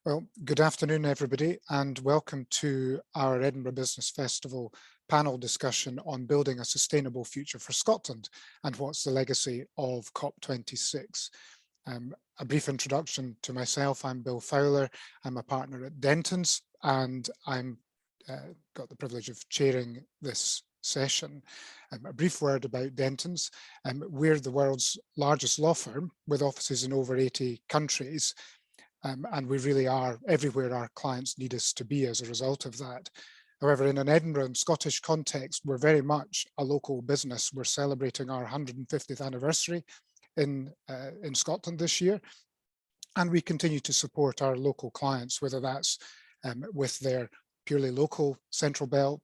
Well, good afternoon, everybody, and welcome to our Edinburgh Business Festival panel discussion on building a sustainable future for Scotland and what's the legacy of COP26. A brief introduction to myself. I'm Bill Fowler. I'm a partner at Dentons, and I'm got the privilege of chairing this session. A brief word about Dentons. We're the world's largest law firm with offices in over 80 countries. And we really are everywhere our clients need us to be as a result of that. However, in an Edinburgh and Scottish context, we're very much a local business. We're celebrating our 150th anniversary in Scotland this year, and we continue to support our local clients, whether that's with their purely local Central Belt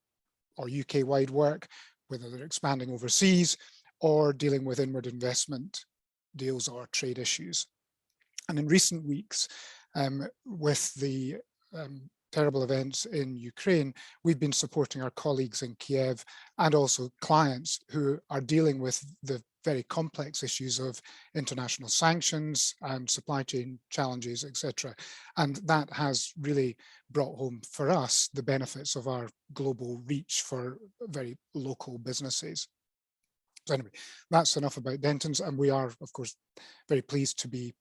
or UK-wide work, whether they're expanding overseas or dealing with inward investment deals or trade issues. And in recent weeks, with the terrible events in Ukraine, we've been supporting our colleagues in Kiev and also clients who are dealing with the very complex issues of international sanctions and supply chain challenges, etc. And that has really brought home for us the benefits of our global reach for very local businesses. So anyway, that's enough about Dentons, and we are, of course, very pleased to be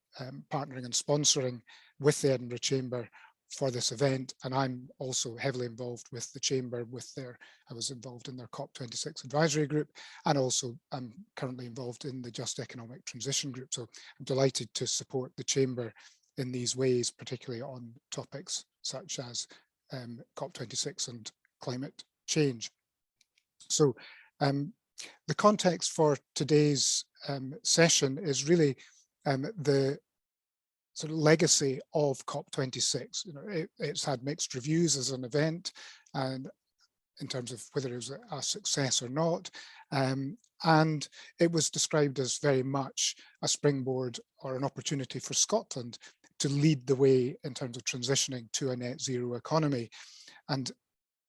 partnering and sponsoring with the Edinburgh Chamber for this event. And I'm also heavily involved with the Chamber I was involved in their COP26 advisory group, and also I'm currently involved in the Just Economic Transition group. So I'm delighted to support the Chamber in these ways, particularly on topics such as COP26 and climate change. So the context for today's session is really the sort of legacy of COP26. You know, it's had mixed reviews as an event, and in terms of whether it was a success or not, and it was described as very much a springboard or an opportunity for Scotland to lead the way in terms of transitioning to a net zero economy. And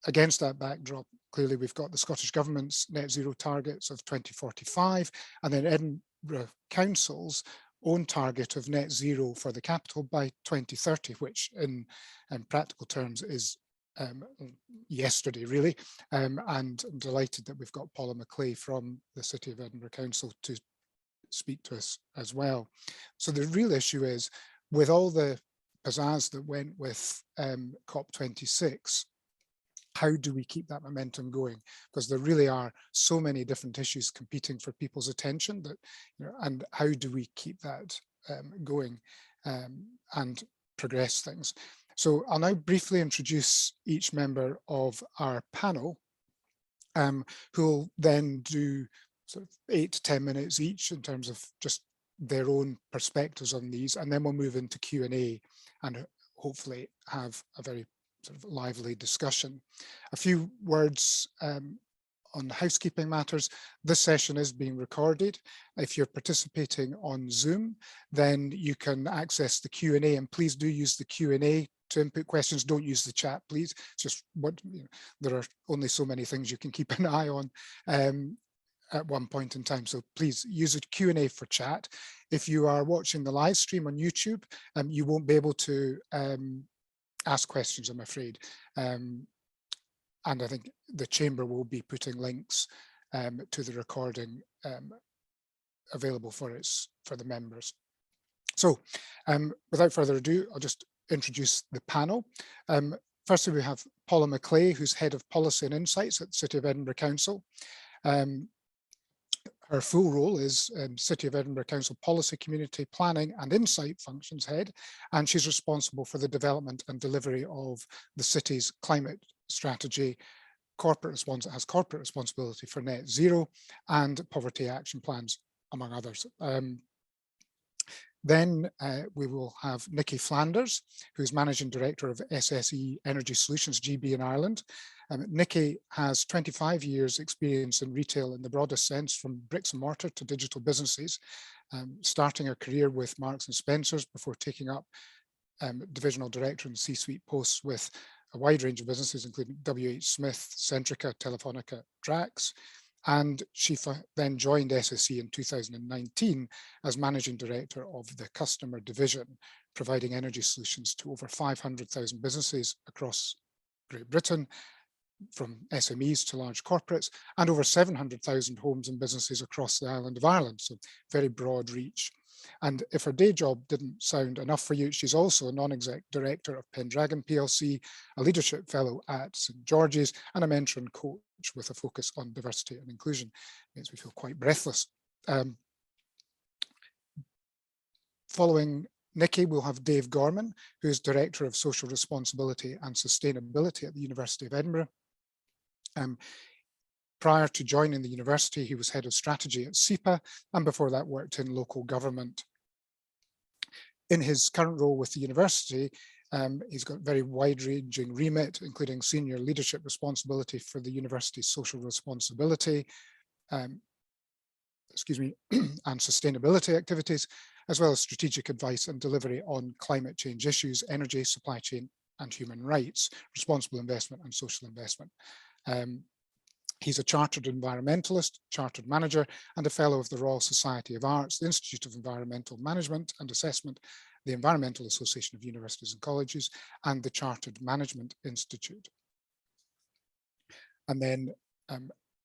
against that backdrop, clearly we've got the Scottish Government's net zero targets of 2045, and then Edinburgh Council's own target of net zero for the capital by 2030, which in practical terms is yesterday, really. And I'm delighted that we've got Paula McClay from the City of Edinburgh Council to speak to us as well. So the real issue is, with all the pizzazz that went with COP26, how do we keep that momentum going? Because there really are so many different issues competing for people's attention that, you know, and how do we keep that going and progress things? So I'll now briefly introduce each member of our panel, who will then do sort of 8 to 10 minutes each in terms of just their own perspectives on these, and then we'll move into Q&A and hopefully have a very sort of lively discussion. A few words on housekeeping matters. This session is being recorded. If you're participating on Zoom, then you can access the Q&A, and please do use the Q&A to input questions. Don't use the chat, please. It's just there are only so many things you can keep an eye on at one point in time. So please use a Q&A for chat. If you are watching the live stream on YouTube, you won't be able to ask questions, I'm afraid. And I think the Chamber will be putting links to the recording available for the members. So without further ado, I'll just introduce the panel. Firstly, we have Paula McClay, who's Head of Policy and Insights at City of Edinburgh Council. Her full role is City of Edinburgh Council Policy, Community Planning and Insight Functions Head, and she's responsible for the development and delivery of the city's climate strategy, has corporate responsibility for net zero and poverty action plans, among others. Then we will have Nikki Flanders, who's Managing Director of SSE Energy Solutions GB in Ireland. Nikki has 25 years experience in retail in the broadest sense, from bricks and mortar to digital businesses, starting her career with Marks and Spencer's before taking up divisional director and C-suite posts with a wide range of businesses, including WH Smith, Centrica, Telefonica, Drax. And she then joined SSE in 2019 as Managing Director of the Customer Division, providing energy solutions to over 500,000 businesses across Great Britain, from SMEs to large corporates, and over 700,000 homes and businesses across the island of Ireland, so very broad reach. And if her day job didn't sound enough for you, she's also a non-exec director of Pendragon PLC, a leadership fellow at St George's, and a mentor and coach with a focus on diversity and inclusion. Makes me feel quite breathless. Following Nikki, we'll have Dave Gorman, who is Director of Social Responsibility and Sustainability at the University of Edinburgh. Prior to joining the university, he was head of strategy at SEPA, and before that worked in local government. In his current role with the university, he's got very wide-ranging remit, including senior leadership responsibility for the university's social responsibility, and sustainability activities, as well as strategic advice and delivery on climate change issues, energy, supply chain, and human rights, responsible investment and social investment. He's a chartered environmentalist, chartered manager, and a fellow of the Royal Society of Arts, the Institute of Environmental Management and Assessment, the Environmental Association of Universities and Colleges, and the Chartered Management Institute. And then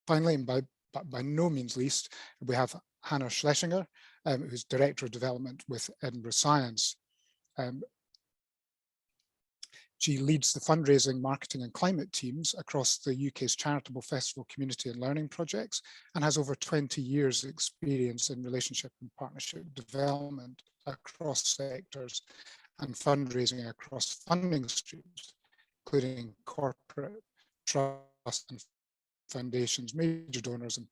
finally, and by no means least, we have Hannah Schlesinger, who's Director of Development with Edinburgh Science. She leads the fundraising, marketing and climate teams across the UK's charitable festival, community and learning projects, and has over 20 years experience in relationship and partnership development across sectors and fundraising across funding streams, including corporate, trust and foundations, major donors and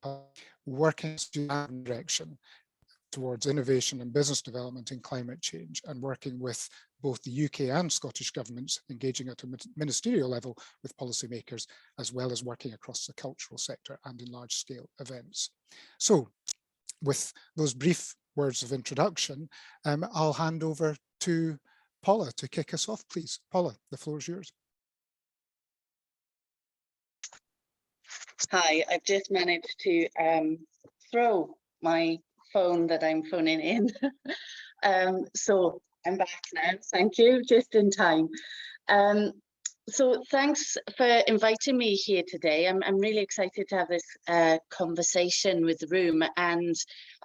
working in that direction towards innovation and business development in climate change, and working with both the UK and Scottish governments, engaging at a ministerial level with policymakers, as well as working across the cultural sector and in large scale events. So with those brief words of introduction, I'll hand over to Paula to kick us off, please. Paula, the floor is yours. Hi, I've just managed to throw my phone that I'm phoning in. So I'm back now, thank you, just in time. So thanks for inviting me here today. I'm really excited to have this conversation with the room, and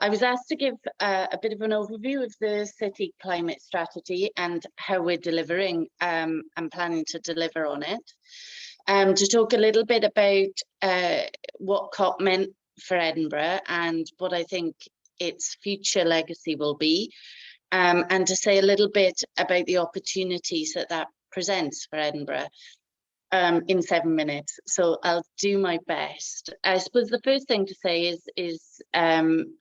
I was asked to give a bit of an overview of the city climate strategy and how we're delivering and planning to deliver on it. To talk a little bit about what COP meant for Edinburgh and what I think its future legacy will be, and to say a little bit about the opportunities that that presents for Edinburgh in 7 minutes. So I'll do my best. I suppose the first thing to say is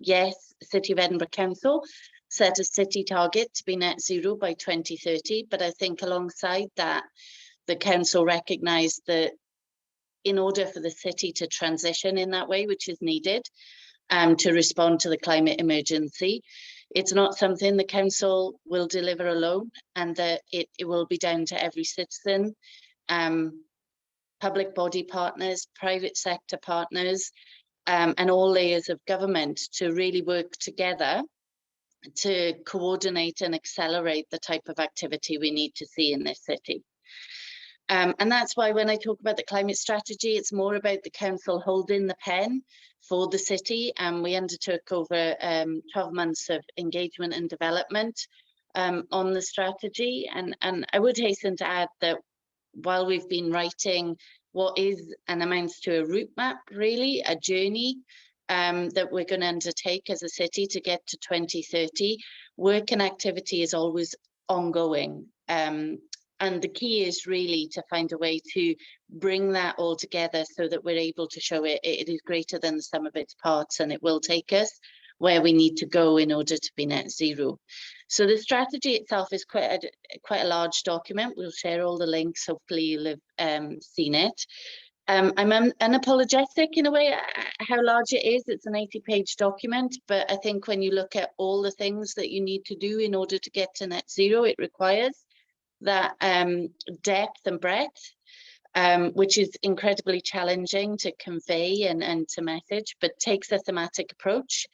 yes, City of Edinburgh Council set a city target to be net zero by 2030, but I think alongside that, the council recognised that in order for the city to transition in that way, which is needed to respond to the climate emergency, it's not something the council will deliver alone, and that it will be down to every citizen, public body partners, private sector partners, and all layers of government to really work together to coordinate and accelerate the type of activity we need to see in this city. And that's why when I talk about the climate strategy, it's more about the council holding the pen for the city. And we undertook over 12 months of engagement and development on the strategy. And I would hasten to add that while we've been writing what is and amounts to a route map, really, a journey that we're going to undertake as a city to get to 2030, work and activity is always ongoing. And the key is really to find a way to bring that all together so that we're able to show it is greater than the sum of its parts, and it will take us where we need to go in order to be net zero. So the strategy itself is quite a large document. We'll share all the links. Hopefully you'll have seen it. I'm unapologetic in a way how large it is. It's an 80-page document, but I think when you look at all the things that you need to do in order to get to net zero, it requires that depth and breadth. which is incredibly challenging to convey and to message, but takes a thematic approach,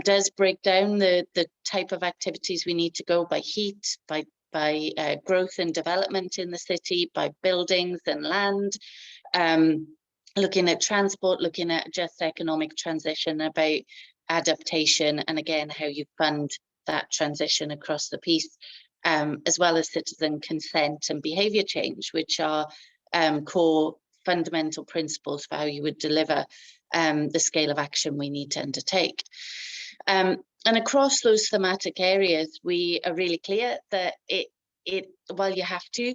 does break down the type of activities we need to go by heat, by growth and development in the city, by buildings and land, looking at transport, looking at just economic transition, about adaptation, and again, how you fund that transition across the piece, as well as citizen consent and behaviour change, which are core fundamental principles for how you would deliver the scale of action we need to undertake. And across those thematic areas, we are really clear that while you have to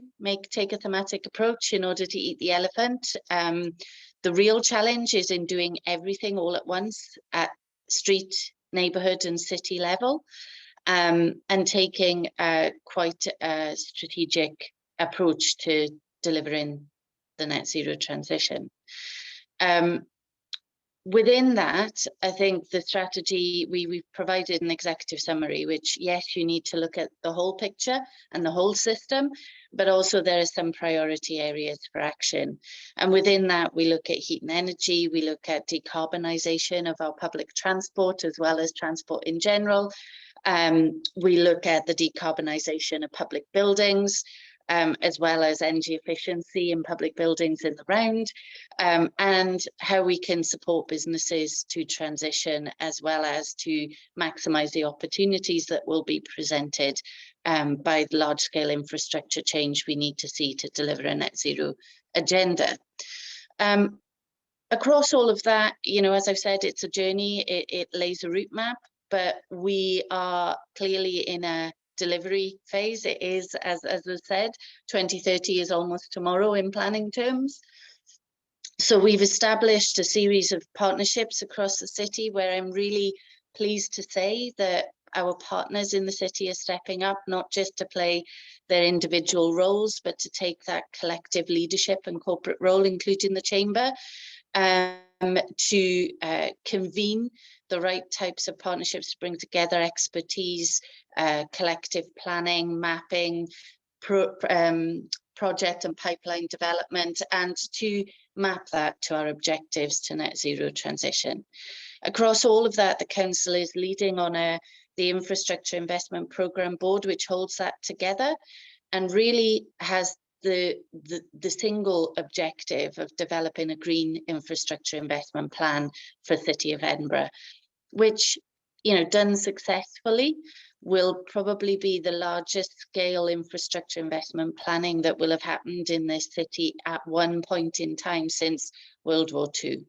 take a thematic approach in order to eat the elephant, the real challenge is in doing everything all at once at street, neighbourhood and city level, and taking quite a strategic approach to delivering the net zero transition. Within that, I think the strategy, we've provided an executive summary, which, yes, you need to look at the whole picture and the whole system, but also there are some priority areas for action. And within that, we look at heat and energy, we look at decarbonisation of our public transport, as well as transport in general. We look at the decarbonisation of public buildings, as well as energy efficiency in public buildings in the round, and how we can support businesses to transition, as well as to maximise the opportunities that will be presented by the large-scale infrastructure change we need to see to deliver a net zero agenda. Across all of that, as I've said, it's a journey, it lays a route map, but we are clearly in a delivery phase. It is, as was said, 2030 is almost tomorrow in planning terms. So we've established a series of partnerships across the city, where I'm really pleased to say that our partners in the city are stepping up, not just to play their individual roles, but to take that collective leadership and corporate role, including the Chamber, to convene the right types of partnerships to bring together expertise, collective planning, mapping, project and pipeline development, and to map that to our objectives to net zero transition. Across all of that, the Council is leading on the Infrastructure Investment Programme Board, which holds that together and really has the single objective of developing a green infrastructure investment plan for the City of Edinburgh, which, done successfully, will probably be the largest scale infrastructure investment planning that will have happened in this city at one point in time since World War II.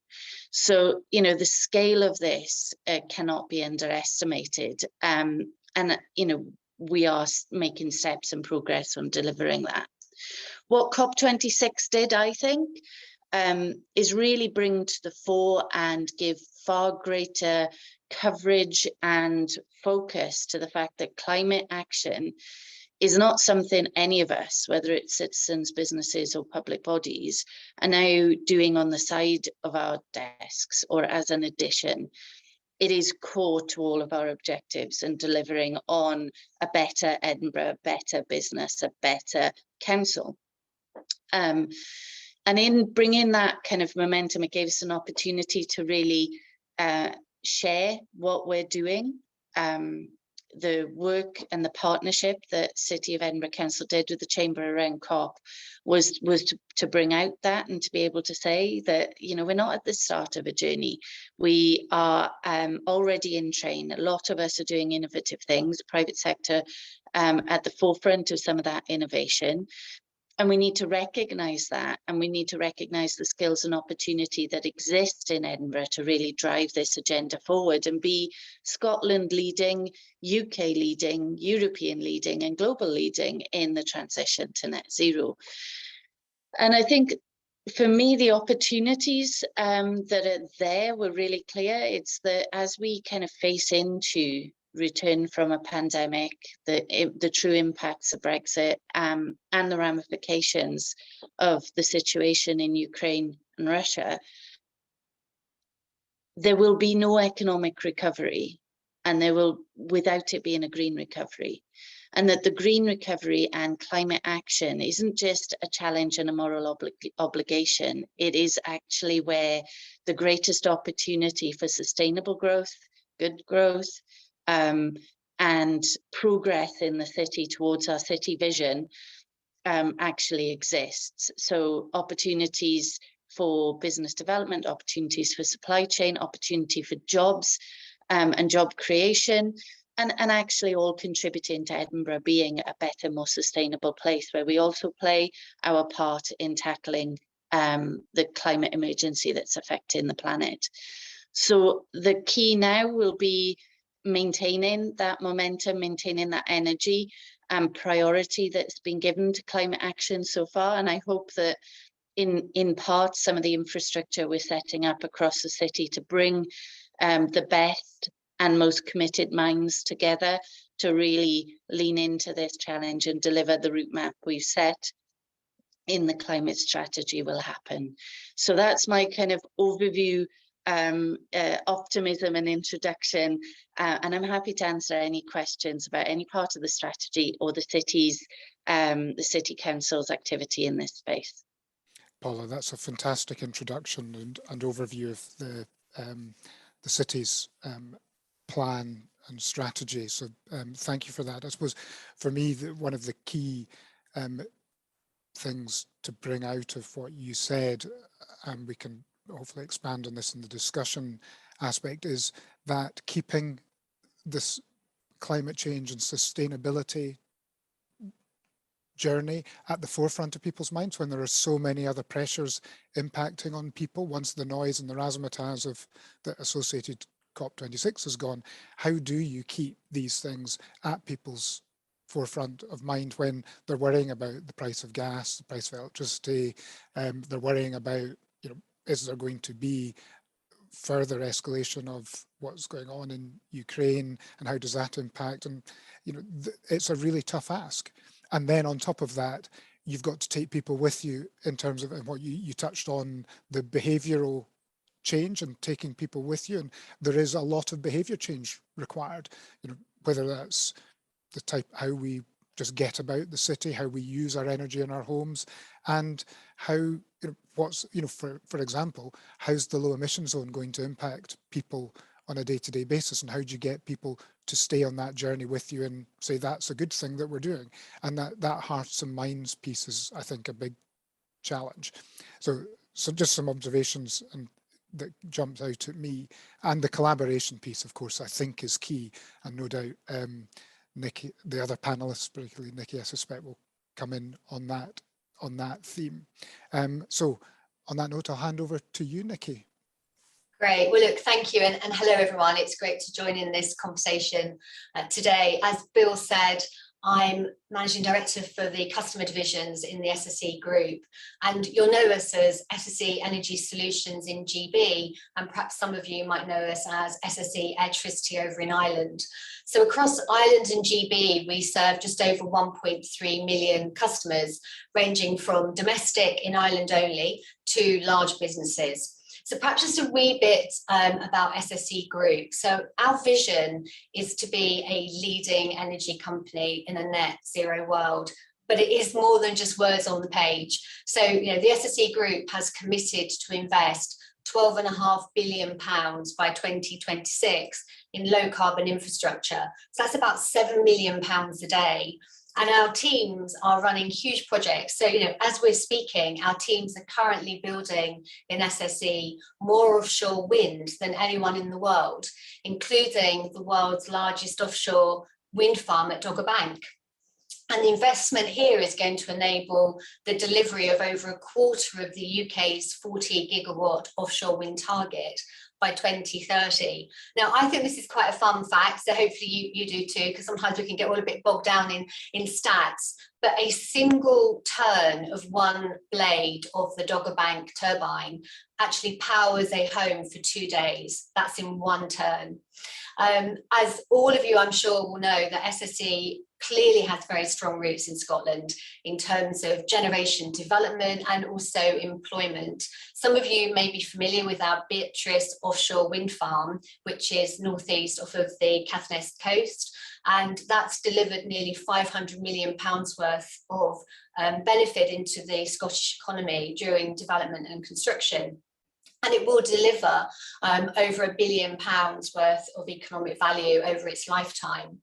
So, the scale of this cannot be underestimated. And, we are making steps and progress on delivering that. What COP26 did, I think, is really bring to the fore and give far greater coverage and focus to the fact that climate action is not something any of us, whether it's citizens, businesses or public bodies, are now doing on the side of our desks or as an addition. It is core to all of our objectives and delivering on a better Edinburgh, a better business, a better council. And in bringing that kind of momentum, it gave us an opportunity to really share what we're doing. The work and the partnership that City of Edinburgh Council did with the Chamber around COP was to bring out that and to be able to say that, we're not at the start of a journey. We are already in train. A lot of us are doing innovative things, the private sector at the forefront of some of that innovation. And we need to recognise that, and we need to recognise the skills and opportunity that exist in Edinburgh to really drive this agenda forward and be Scotland leading, UK leading, European leading and global leading in the transition to net zero. And I think for me, the opportunities that are there were really clear. It's that as we kind of face into return from a pandemic, the true impacts of Brexit and the ramifications of the situation in Ukraine and Russia, there will be no economic recovery and there will, without it being a green recovery. And that the green recovery and climate action isn't just a challenge and a moral obligation. It is actually where the greatest opportunity for sustainable growth, good growth, and progress in the city towards our city vision actually exists. So opportunities for business development, opportunities for supply chain, opportunity for jobs and job creation, and actually all contributing to Edinburgh being a better, more sustainable place, where we also play our part in tackling the climate emergency that's affecting the planet. So the key now will be maintaining that momentum, maintaining that energy and priority that's been given to climate action so far. And I hope that in part, some of the infrastructure we're setting up across the city to bring the best and most committed minds together to really lean into this challenge and deliver the route map we've set in the climate strategy will happen. So that's my kind of overview, optimism and introduction. And I'm happy to answer any questions about any part of the strategy or the City Council's activity in this space. Paula, that's a fantastic introduction and overview of the city's plan and strategy. So thank you for that. I suppose for me, one of the key things to bring out of what you said, and we can hopefully expand on this in the discussion aspect, is that keeping this climate change and sustainability journey at the forefront of people's minds when there are so many other pressures impacting on people. Once the noise and the razzmatazz of the associated COP26 is gone, how do you keep these things at people's forefront of mind when they're worrying about the price of gas, the price of electricity, they're worrying about, is there going to be further escalation of what's going on in Ukraine and how does that impact? And, it's a really tough ask. And then on top of that, you've got to take people with you in terms of what you touched on, the behavioural change and taking people with you. And there is a lot of behaviour change required, whether that's the type, how we just get about the city, how we use our energy in our homes, and how, what's, for example, how's the low emission zone going to impact people on a day-to-day basis, and how do you get people to stay on that journey with you and say that's a good thing that we're doing? And that hearts and minds piece is, I think, a big challenge. So just some observations and that jumps out at me. And the collaboration piece, of course, I think is key, and no doubt Nikki, the other panelists, particularly Nikki, I suspect will come in on that theme. So on that note, I'll hand over to you, Nikki. Great. Well, look, thank you. And hello, everyone. It's great to join in this conversation today. As Bill said, I'm Managing Director for the customer divisions in the SSE group. And you'll know us as SSE Energy Solutions in GB. And perhaps some of you might know us as SSE Electricity over in Ireland. So across Ireland and GB, we serve just over 1.3 million customers, ranging from domestic in Ireland only to large businesses. So perhaps just a wee bit about SSE Group. So our vision is to be a leading energy company in a net zero world, but it is more than just words on the page. So, the SSE Group has committed to invest £12.5 billion by 2026 in low carbon infrastructure. So that's about £7 million a day. And our teams are running huge projects. So, as we're speaking, our teams are currently building in SSE more offshore wind than anyone in the world, including the world's largest offshore wind farm at Dogger Bank. And the investment here is going to enable the delivery of over a quarter of the UK's 40 gigawatt offshore wind target by 2030. Now, I think this is quite a fun fact, so hopefully you do too, because sometimes we can get all a bit bogged down in stats, but a single turn of one blade of the Dogger Bank turbine actually powers a home for 2 days. That's in one turn. As all of you, I'm sure, will know, that SSE clearly has very strong roots in Scotland in terms of generation development and also employment. Some of you may be familiar with our Beatrice offshore wind farm, which is northeast off of the Caithness coast, and that's delivered nearly £500 million worth of benefit into the Scottish economy during development and construction. And it will deliver over £1 billion worth of economic value over its lifetime.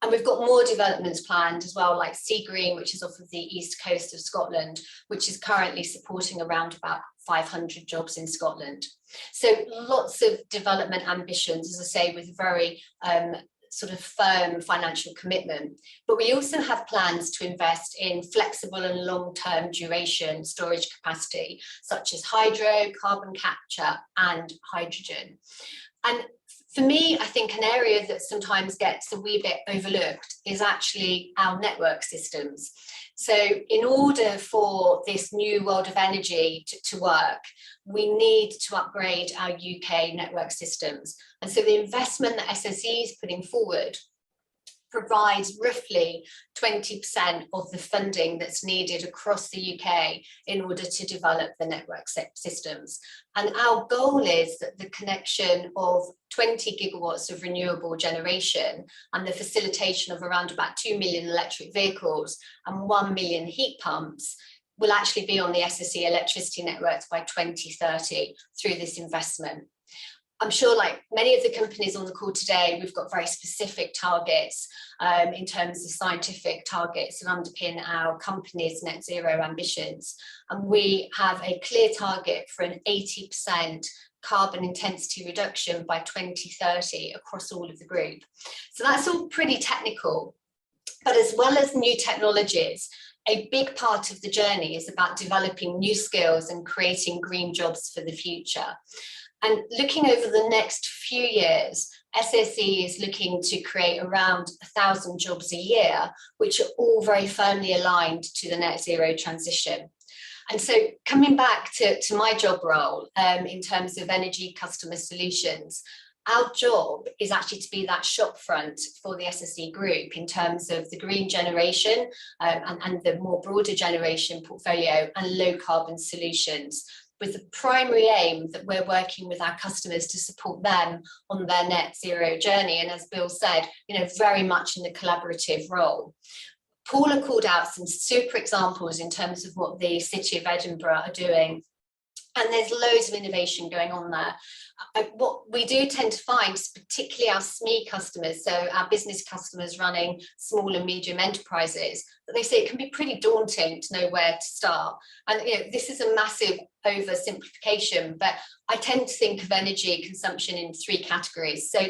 And we've got more developments planned as well, like Seagreen, which is off of the east coast of Scotland, which is currently supporting around about 500 jobs in Scotland. So lots of development ambitions, as I say, with very sort of firm financial commitment. But we also have plans to invest in flexible and long-term duration storage capacity, such as hydro, carbon capture and hydrogen. And for me, I think an area that sometimes gets a wee bit overlooked is actually our network systems. So in order for this new world of energy to work, we need to upgrade our UK network systems. And so the investment that SSE is putting forward provides roughly 20% of the funding that's needed across the UK in order to develop the network systems. And our goal is that the connection of 20 gigawatts of renewable generation and the facilitation of around about 2 million electric vehicles and 1 million heat pumps will actually be on the SSE electricity networks by 2030 through this investment. I'm sure, like many of the companies on the call today, we've got very specific targets in terms of scientific targets that underpin our company's net zero ambitions. And we have a clear target for an 80% carbon intensity reduction by 2030 across all of the group. So that's all pretty technical, but as well as new technologies, a big part of the journey is about developing new skills and creating green jobs for the future. And looking over the next few years, SSE is looking to create around 1,000 jobs a year, which are all very firmly aligned to the net zero transition. And so coming back to my job role in terms of energy customer solutions, our job is actually to be that shop front for the SSE group in terms of the green generation and the more broader generation portfolio and low carbon solutions, with the primary aim that we're working with our customers to support them on their net zero journey. And as Bill said, you know, very much in the collaborative role. Paula called out some super examples in terms of what the City of Edinburgh are doing. And there's loads of innovation going on there. What we do tend to find, particularly our SME customers, so our business customers running small and medium enterprises, that they say it can be pretty daunting to know where to start. And you know, this is a massive oversimplification, but I tend to think of energy consumption in 3 categories. So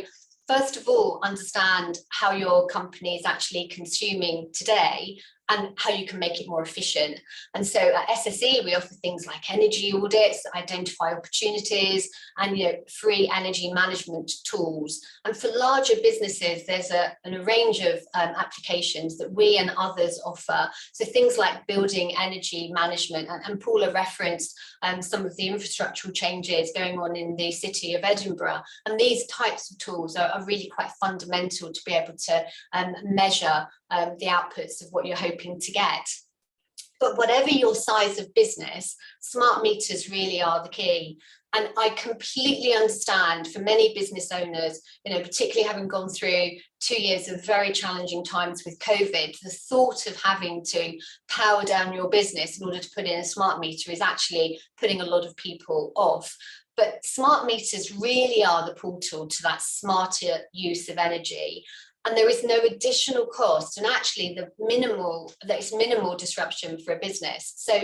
first of all, understand how your company is actually consuming today and how you can make it more efficient. And so at SSE, we offer things like energy audits, identify opportunities, and free energy management tools. And for larger businesses, there's a range of applications that we and others offer. So things like building energy management, and Paula referenced some of the infrastructural changes going on in the City of Edinburgh. And these types of tools are really quite fundamental to be able to measure the outputs of what you're hoping to get. But whatever your size of business, smart meters really are the key. And I completely understand for many business owners, particularly having gone through 2 years of very challenging times with COVID, the thought of having to power down your business in order to put in a smart meter is actually putting a lot of people off. But smart meters really are the portal to that smarter use of energy. And there is no additional cost, and actually there's minimal disruption for a business. So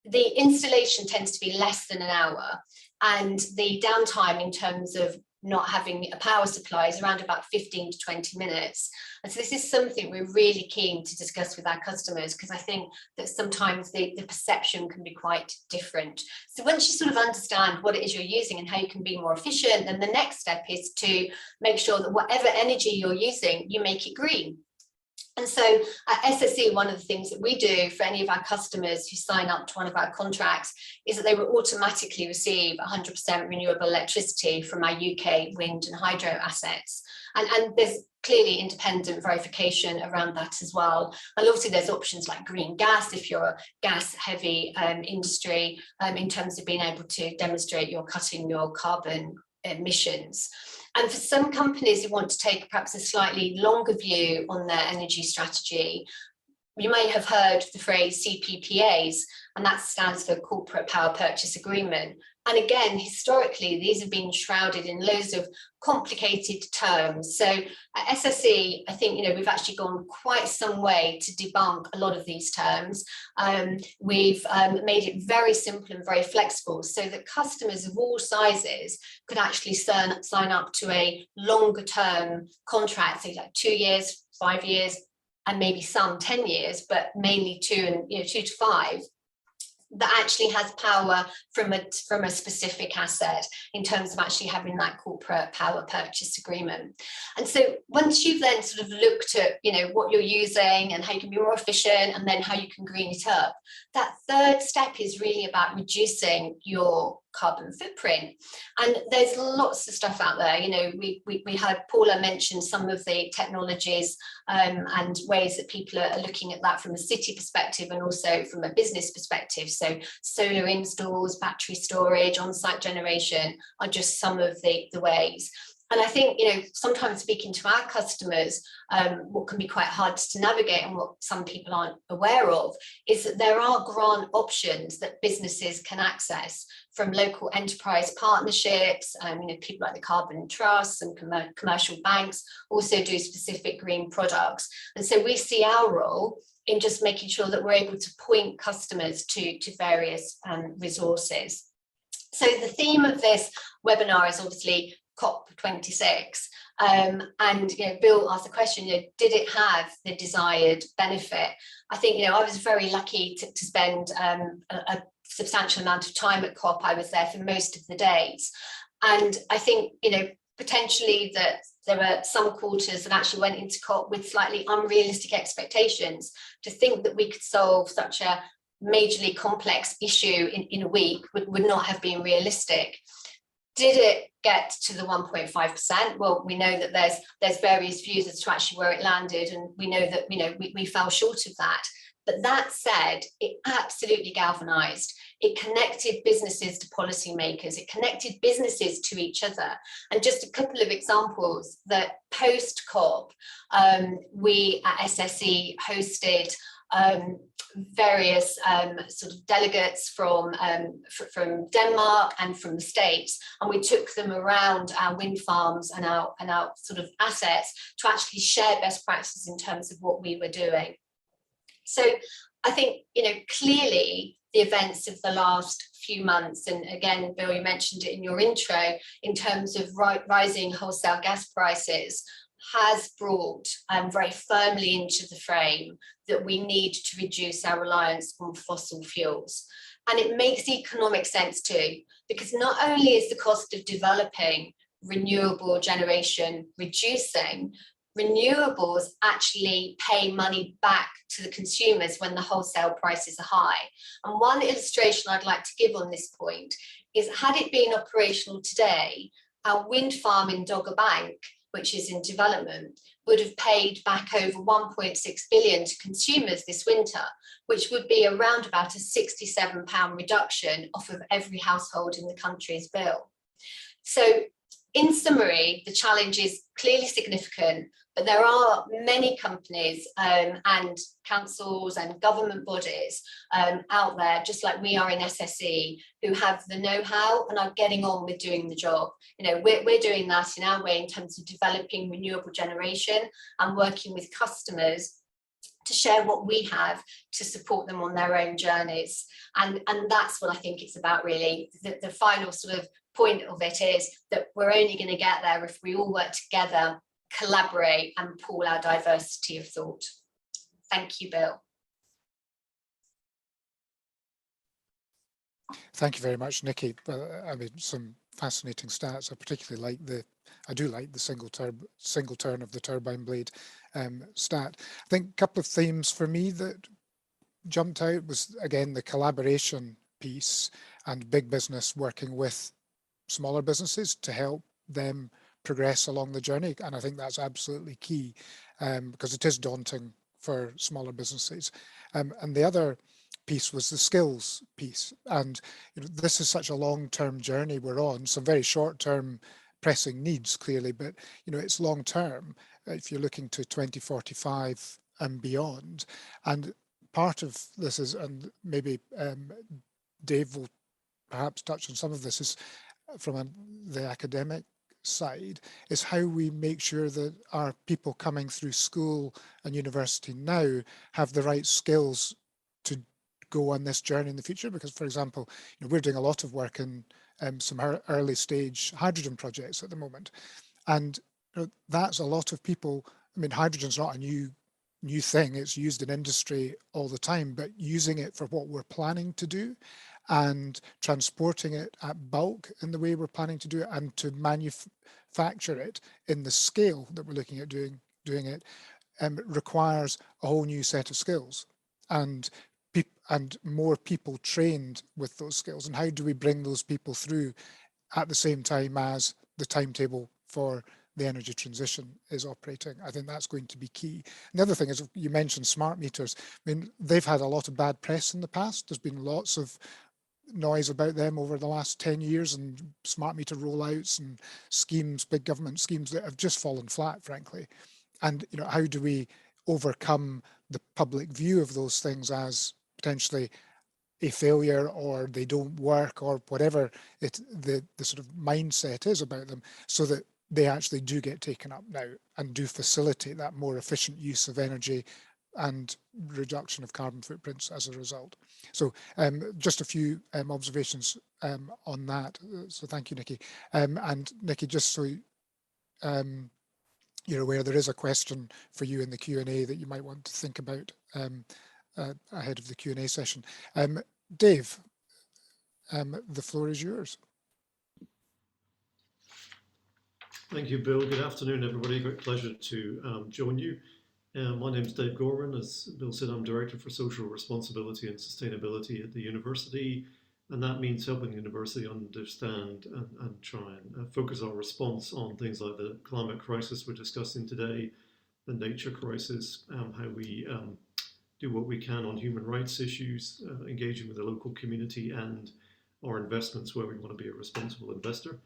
the installation tends to be less than an hour, and the downtime in terms of not having a power supply is around about 15 to 20 minutes. And so this is something we're really keen to discuss with our customers, because I think that sometimes the perception can be quite different. So once you sort of understand what it is you're using and how you can be more efficient, then the next step is to make sure that whatever energy you're using, you make it green. And so at SSE, one of the things that we do for any of our customers who sign up to one of our contracts is that they will automatically receive 100% renewable electricity from our UK wind and hydro assets. And there's clearly independent verification around that as well. And obviously there's options like green gas if you're a gas heavy industry, in terms of being able to demonstrate you're cutting your carbon emissions. And for some companies who want to take perhaps a slightly longer view on their energy strategy, you may have heard the phrase CPPAs, and that stands for Corporate Power Purchase Agreement. And again, historically, these have been shrouded in loads of complicated terms. So at SSE, I think, we've actually gone quite some way to debunk a lot of these terms. We've made it very simple and very flexible so that customers of all sizes could actually sign up to a longer term contract, so like 2 years, 5 years, and maybe some 10 years, but mainly 2 to 5. That actually has power from a specific asset in terms of actually having that corporate power purchase agreement. And so once you've then sort of looked at what you're using and how you can be more efficient and then how you can green it up, that third step is really about reducing your carbon footprint. And there's lots of stuff out there. We had Paula mention some of the technologies and ways that people are looking at that from a city perspective and also from a business perspective. So solar installs, battery storage, on-site generation are just some of the ways. And I think, sometimes speaking to our customers, what can be quite hard to navigate and what some people aren't aware of is that there are grant options that businesses can access from local enterprise partnerships. People like the Carbon Trust and commercial banks also do specific green products. And so we see our role in just making sure that we're able to point customers to various resources. So the theme of this webinar is obviously COP26, and Bill asked the question, did it have the desired benefit? I think I was very lucky to spend a substantial amount of time at COP. I was there for most of the days, and I think potentially that there were some quarters that actually went into COP with slightly unrealistic expectations. To think that we could solve such a majorly complex issue in a week would not have been realistic. Did it get to the 1.5%? Well, we know that there's various views as to actually where it landed, and we know that we fell short of that. But that said, it absolutely galvanized. It connected businesses to policymakers. It connected businesses to each other. And just a couple of examples, that post-COP, we at SSE hosted various sort of delegates from Denmark and from the States, and we took them around our wind farms and our sort of assets to actually share best practices in terms of what we were doing. So I think clearly the events of the last few months, and again, Bill, you mentioned it in your intro, in terms of rising wholesale gas prices, has brought very firmly into the frame that we need to reduce our reliance on fossil fuels. And it makes economic sense too, because not only is the cost of developing renewable generation reducing, renewables actually pay money back to the consumers when the wholesale prices are high. And one illustration I'd like to give on this point is, had it been operational today, our wind farm in Dogger Bank, which is in development, would have paid back over 1.6 billion to consumers this winter, which would be around about a £67 reduction off of every household in the country's bill. So in summary, the challenge is clearly significant, but there are many companies and councils and government bodies out there, just like we are in SSE, who have the know-how and are getting on with doing the job. We're doing that in our way in terms of developing renewable generation and working with customers to share what we have to support them on their own journeys. And that's what I think it's about, really. The final sort of point of it is that we're only going to get there if we all work together, collaborate and pool our diversity of thought. Thank you, Bill. Thank you very much, Nikki. I mean, some fascinating stats. I particularly like I do like the single turn of the turbine blade stat. I think a couple of themes for me that jumped out was, again, the collaboration piece and big business working with smaller businesses to help them progress along the journey. And I think that's absolutely key, because it is daunting for smaller businesses. And the other piece was the skills piece. And this is such a long-term journey we're on, some very short-term pressing needs, clearly, but it's long-term if you're looking to 2045 and beyond. And part of this is, and maybe Dave will perhaps touch on some of this, is from the academic side, is how we make sure that our people coming through school and university now have the right skills to go on this journey in the future. Because, for example, we're doing a lot of work in some early stage hydrogen projects at the moment, and that's a lot of people. I mean, hydrogen's not a new thing, it's used in industry all the time, but using it for what we're planning to do and transporting it at bulk in the way we're planning to do it, and to manufacture it in the scale that we're looking at doing it, requires a whole new set of skills and more people trained with those skills. And how do we bring those people through at the same time as the timetable for the energy transition is operating? I think that's going to be key. And the other thing is, you mentioned smart meters. I mean, they've had a lot of bad press in the past. There's been lots of noise about them over the last 10 years, and smart meter rollouts and schemes, big government schemes that have just fallen flat, frankly. And how do we overcome the public view of those things as potentially a failure, or they don't work, or whatever the sort of mindset is about them, so that they actually do get taken up now and do facilitate that more efficient use of energy and reduction of carbon footprints as a result. So just a few observations on that. So thank you, Nikki. And Nikki, just so you're aware, there is a question for you in the Q&A that you might want to think about ahead of the Q&A session. Dave, the floor is yours. Thank you, Bill. Good afternoon, everybody. Great pleasure to join you. My name is Dave Gorman. As Bill said, I'm Director for Social Responsibility and Sustainability at the university, and that means helping the university understand and try and focus our response on things like the climate crisis we're discussing today, the nature crisis, how we do what we can on human rights issues, engaging with the local community, and our investments where we want to be a responsible investor.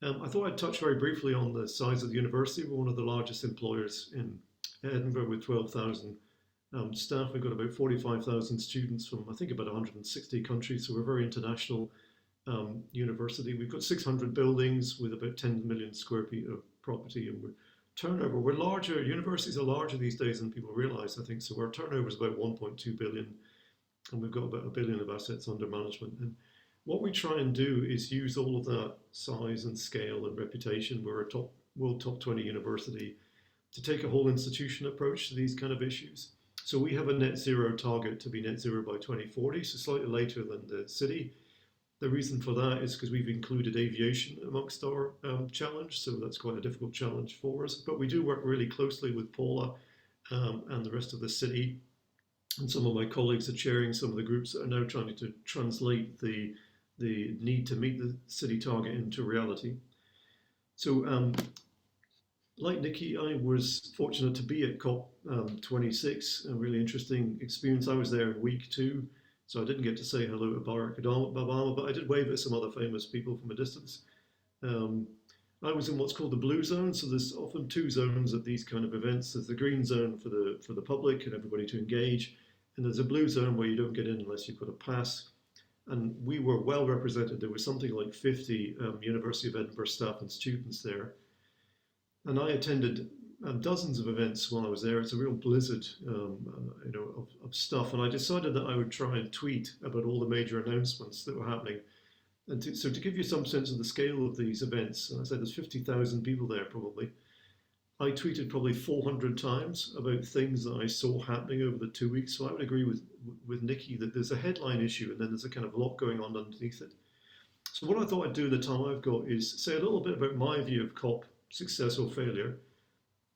I thought I'd touch very briefly on the size of the university. We're one of the largest employers in Edinburgh with 12,000 staff. We've got about 45,000 students from, I think, about 160 countries, so we're a very international university. We've got 600 buildings with about 10 million square feet of property, and turnover, we're larger, universities are larger these days than people realize, I think, so our turnover is about 1.2 billion, and we've got about $1 billion of assets under management. And what we try and do is use all of that size and scale and reputation, we're a world top 20 university, to take a whole institution approach to these kind of issues. So we have a net zero target to be net zero by 2040, so slightly later than the city. The reason for that is because we've included aviation amongst our challenge, so that's quite a difficult challenge for us. But we do work really closely with Paula and the rest of the city, and some of my colleagues are chairing some of the groups that are now trying to translate the need to meet the city target into reality. So like Nikki, I was fortunate to be at COP26, a really interesting experience. I was there in week 2, so I didn't get to say hello to Barack Obama, but I did wave at some other famous people from a distance. I was in what's called the blue zone, so there's often 2 zones at these kind of events. There's the green zone for the public and everybody to engage, and there's a blue zone where you don't get in unless you've got a pass. And we were well represented. There was something like 50 University of Edinburgh staff and students there. And I attended dozens of events while I was there. It's a real blizzard of stuff. And I decided that I would try and tweet about all the major announcements that were happening. And so to give you some sense of the scale of these events, and I said there's 50,000 people there probably, I tweeted probably 400 times about things that I saw happening over the 2 weeks. So I would agree with Nikki that there's a headline issue and then there's a kind of lot going on underneath it. So what I thought I'd do in the time I've got is say a little bit about my view of COP success or failure,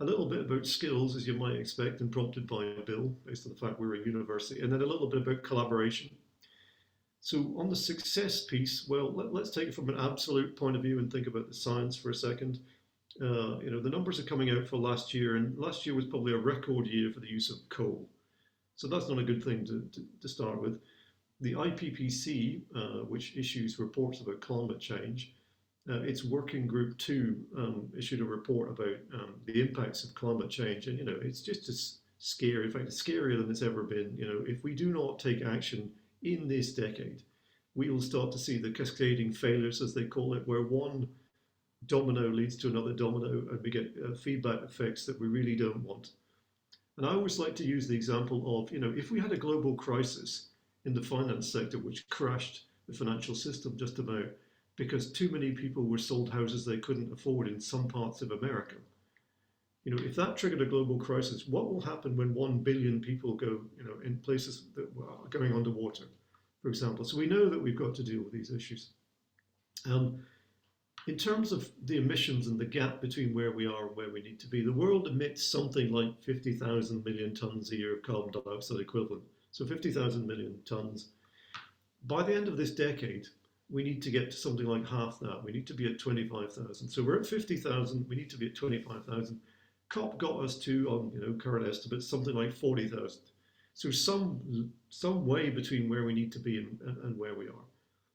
a little bit about skills, as you might expect, and prompted by Bill, based on the fact we're a university, and then a little bit about collaboration. So on the success piece, well, let's take it from an absolute point of view and think about the science for a second. The numbers are coming out for last year, and last year was probably a record year for the use of coal. So that's not a good thing to start with. The IPCC, which issues reports about climate change, its working group 2 issued a report about the impacts of climate change, and it's just as scary. In fact, it's scarier than it's ever been. If we do not take action in this decade, we will start to see the cascading failures, as they call it, where one domino leads to another domino, and we get feedback effects that we really don't want. And I always like to use the example of, if we had a global crisis in the finance sector, which crashed the financial system just about because too many people were sold houses they couldn't afford in some parts of America. If that triggered a global crisis, what will happen when 1 billion people go, in places that are going underwater, for example? So we know that we've got to deal with these issues. In terms of the emissions and the gap between where we are and where we need to be, the world emits something like 50,000 million tons a year of carbon dioxide equivalent. So 50,000 million tons. By the end of this decade, we need to get to something like half that. We need to be at 25,000. So we're at 50,000, we need to be at 25,000. COP got us to, on current estimates, something like 40,000. So some way between where we need to be and where we are.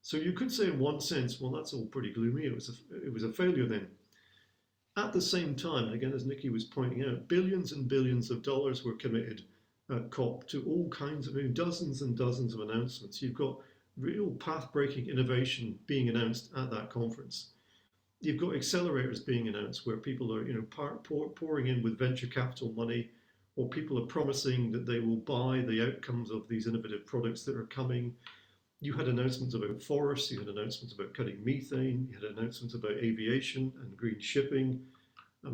So you could say in one sense, well, that's all pretty gloomy. It was a failure then. At the same time, again, as Nikki was pointing out, billions and billions of dollars were committed at COP to all kinds of, dozens and dozens of announcements. You've got real path-breaking innovation being announced at that conference. You've got accelerators being announced where people are, pouring in with venture capital money, or people are promising that they will buy the outcomes of these innovative products that are coming. You had announcements about forests, you had announcements about cutting methane, you had announcements about aviation and green shipping.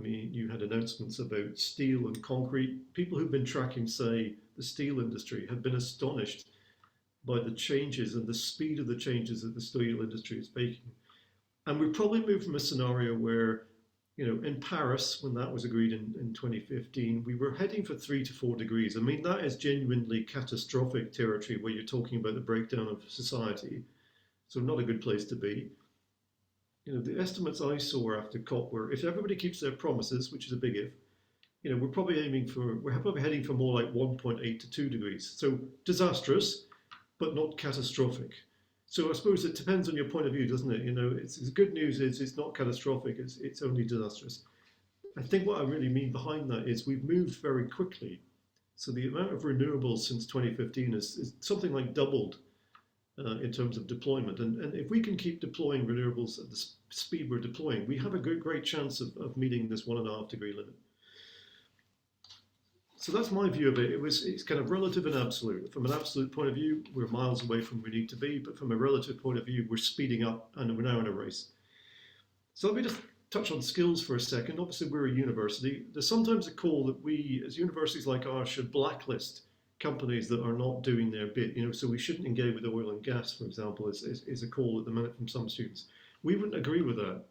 You had announcements about steel and concrete. People who've been tracking, say, the steel industry have been astonished by the changes and the speed of the changes that the steel industry is making. And we've probably moved from a scenario where, in Paris, when that was agreed in 2015, we were heading for 3 to 4 degrees. That is genuinely catastrophic territory where you're talking about the breakdown of society. So not a good place to be. The estimates I saw after COP were, if everybody keeps their promises, which is a big if, we're probably heading for more like 1.8 to 2 degrees. So disastrous, but not catastrophic. So I suppose it depends on your point of view, doesn't it? It's good news is it's not catastrophic, it's only disastrous. I think what I really mean behind that is we've moved very quickly. So the amount of renewables since 2015 is something like doubled in terms of deployment. And if we can keep deploying renewables at the speed we're deploying, we have a great chance of meeting this 1.5 degree limit. So that's my view of it. It's kind of relative and absolute. From an absolute point of view, we're miles away from where we need to be, but from a relative point of view, we're speeding up and we're now in a race. So let me just touch on skills for a second. Obviously, we're a university. There's sometimes a call that we, as universities like ours, should blacklist companies that are not doing their bit. So we shouldn't engage with oil and gas, for example, is a call at the minute from some students. We wouldn't agree with that.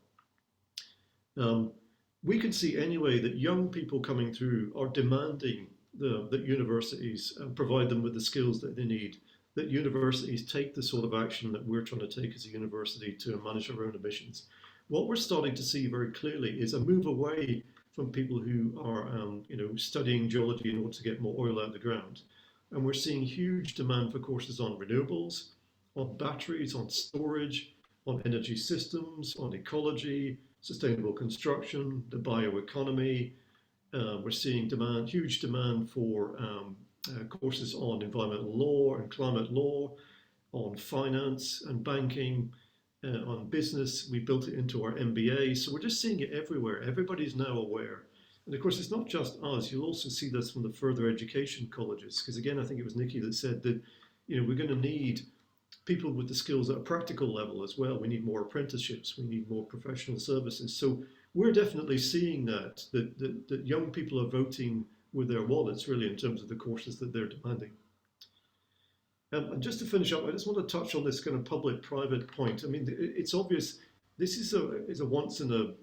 We can see anyway that young people coming through are demanding that universities provide them with the skills that they need, that universities take the sort of action that we're trying to take as a university to manage our own emissions. What we're starting to see very clearly is a move away from people who are studying geology in order to get more oil out of the ground. And we're seeing huge demand for courses on renewables, on batteries, on storage, on energy systems, on ecology, sustainable construction, the bioeconomy. We're seeing huge demand for courses on environmental law and climate law, on finance and banking, on business. We built it into our MBA. So we're just seeing it everywhere. Everybody's now aware. And of course, it's not just us. You'll also see this from the further education colleges. Because again, I think it was Nikki that said that, we're going to need people with the skills at a practical level as well. We need more apprenticeships. We need more professional services. So we're definitely seeing that young people are voting with their wallets, really, in terms of the courses that they're demanding. And just to finish up, I just want to touch on this kind of public-private point. It's obvious this is a once in a,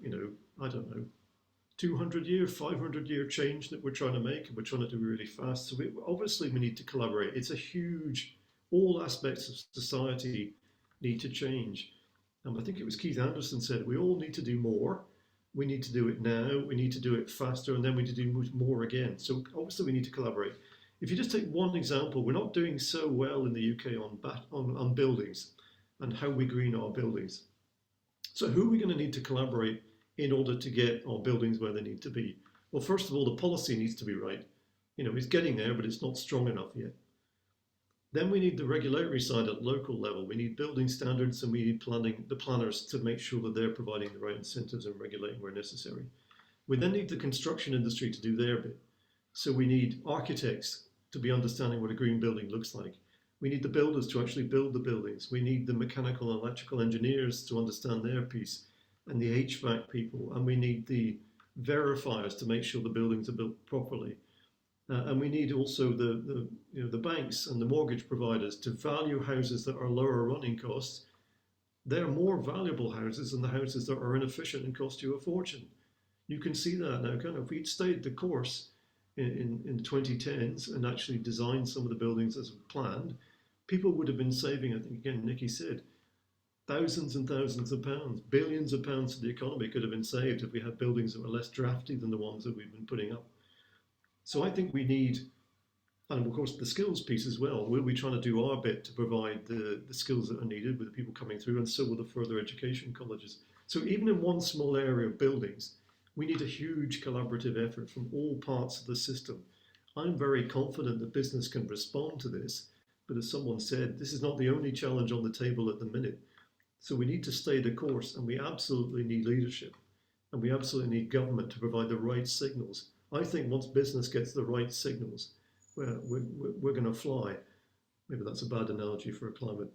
200-year, 500-year change that we're trying to make, and we're trying to do really fast. So obviously we need to collaborate. It's a huge, all aspects of society need to change. I think it was Keith Anderson said, we all need to do more. We need to do it now. We need to do it faster, and then we need to do more again. So obviously we need to collaborate. If you just take one example, we're not doing so well in the UK on buildings and how we green our buildings. So who are we going to need to collaborate in order to get our buildings where they need to be? Well, first of all, the policy needs to be right. It's getting there, but it's not strong enough yet. Then we need the regulatory side at local level. We need building standards, and we need the planners to make sure that they're providing the right incentives and regulating where necessary. We then need the construction industry to do their bit. So we need architects to be understanding what a green building looks like. We need the builders to actually build the buildings. We need the mechanical and electrical engineers to understand their piece, and the HVAC people. And we need the verifiers to make sure the buildings are built properly. And we need also the banks and the mortgage providers to value houses that are lower running costs. They're more valuable houses than the houses that are inefficient and cost you a fortune. You can see that now. If we'd stayed the course in the 2010s and actually designed some of the buildings as planned, people would have been saving, I think again, Nikki said, thousands and thousands of pounds, billions of pounds to the economy could have been saved if we had buildings that were less drafty than the ones that we've been putting up. So I think we need, and of course the skills piece as well, we'll be trying to do our bit to provide the skills that are needed with the people coming through, and so will the further education colleges. So even in one small area of buildings, we need a huge collaborative effort from all parts of the system. I'm very confident that business can respond to this, but as someone said, this is not the only challenge on the table at the minute. So we need to stay the course, and we absolutely need leadership, and we absolutely need government to provide the right signals. I think once business gets the right signals, we're going to fly. Maybe that's a bad analogy for a climate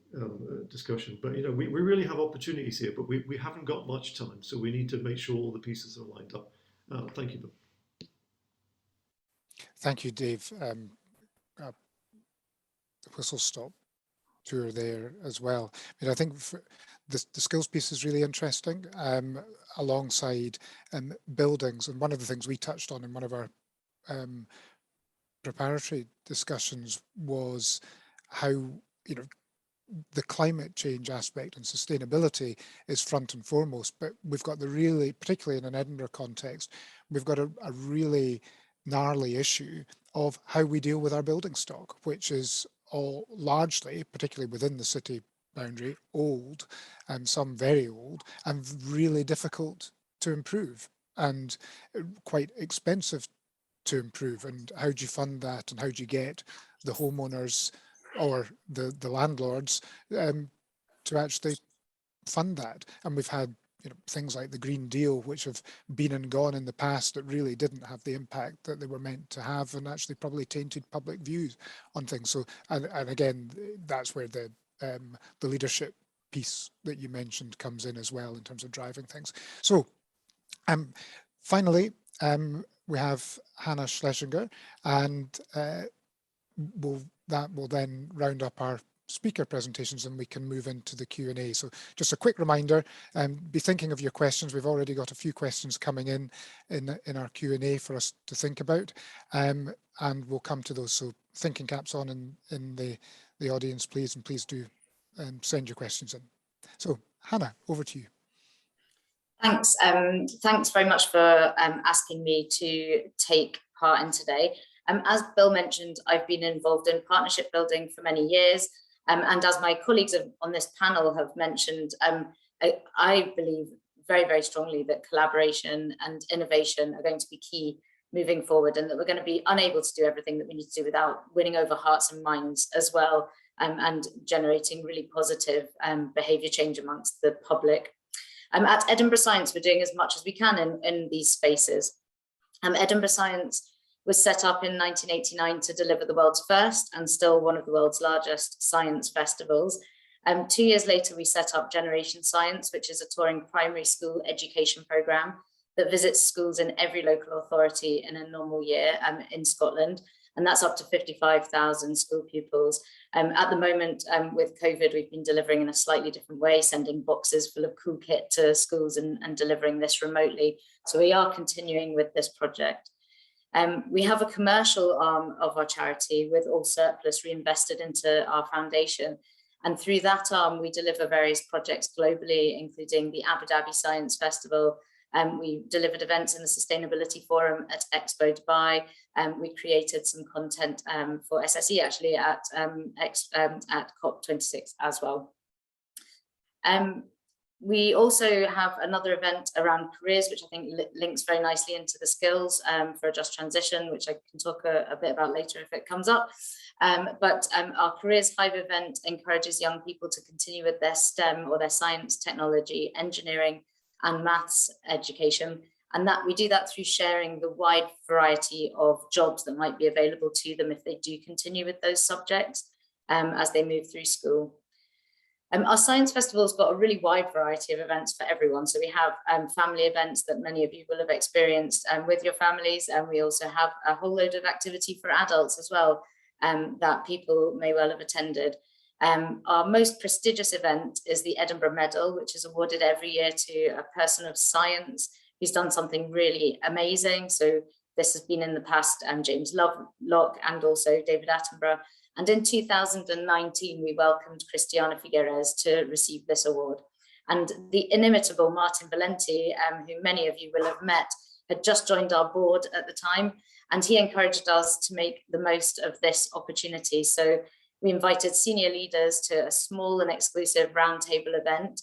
discussion, but we really have opportunities here, but we haven't got much time, so we need to make sure all the pieces are lined up. Thank you, Bill. Thank you, Dave. The whistle stop tour there as well. I think the skills piece is really interesting, alongside buildings. And one of the things we touched on in one of our preparatory discussions was how the climate change aspect and sustainability is front and foremost, but we've got particularly in an Edinburgh context, we've got a really gnarly issue of how we deal with our building stock, which is all largely, particularly within the city boundary, old, and some very old, and really difficult to improve and quite expensive to improve. And how do you fund that, and how do you get the homeowners or the landlords to actually fund that? And we've had things like the Green Deal, which have been and gone in the past, that really didn't have the impact that they were meant to have, and actually probably tainted public views on things. So, and again, that's where the leadership piece that you mentioned comes in as well, in terms of driving things. So, finally, we have Hannah Schlesinger, and that will then round up our speaker presentations, and we can move into the Q&A. So just a quick reminder, be thinking of your questions. We've already got a few questions coming in our Q&A for us to think about, and we'll come to those. So thinking caps on in the audience, please, and please do send your questions in. So Hannah, over to you. Thanks. Thanks very much for asking me to take part in today. As Bill mentioned, I've been involved in partnership building for many years. And as my colleagues on this panel have mentioned, I believe very, very strongly that collaboration and innovation are going to be key moving forward, and that we're going to be unable to do everything that we need to do without winning over hearts and minds as well, and generating really positive behaviour change amongst the public. At Edinburgh Science, we're doing as much as we can in these spaces. Edinburgh Science was set up in 1989 to deliver the world's first and still one of the world's largest science festivals. 2 years later, we set up Generation Science, which is a touring primary school education programme that visits schools in every local authority in a normal year in Scotland. and that's up to 55,000 school pupils. At the moment, with COVID, we've been delivering in a slightly different way, sending boxes full of cool kit to schools and delivering this remotely. So we are continuing with this project. We have a commercial arm of our charity with all surplus reinvested into our foundation. And through that arm, we deliver various projects globally, including the Abu Dhabi Science Festival. We delivered events in the Sustainability Forum at Expo Dubai. We created some content for SSE actually at COP26 as well. We also have another event around careers, which I think links very nicely into the skills for a just transition, which I can talk a bit about later if it comes up. But our Careers Hive event encourages young people to continue with their STEM or their science, technology, engineering, and maths education. And that we do that through sharing the wide variety of jobs that might be available to them if they do continue with those subjects as they move through school. Our Science Festival's got a really wide variety of events for everyone. So we have family events that many of you will have experienced with your families. And we also have a whole load of activity for adults as well that people may well have attended. Our most prestigious event is the Edinburgh Medal, which is awarded every year to a person of science who's done something really amazing. So this has been in the past James Lovelock and also David Attenborough. And in 2019, we welcomed Christiana Figueres to receive this award. And the inimitable Martin Valenti, who many of you will have met, had just joined our board at the time, and he encouraged us to make the most of this opportunity. So we invited senior leaders to a small and exclusive roundtable event.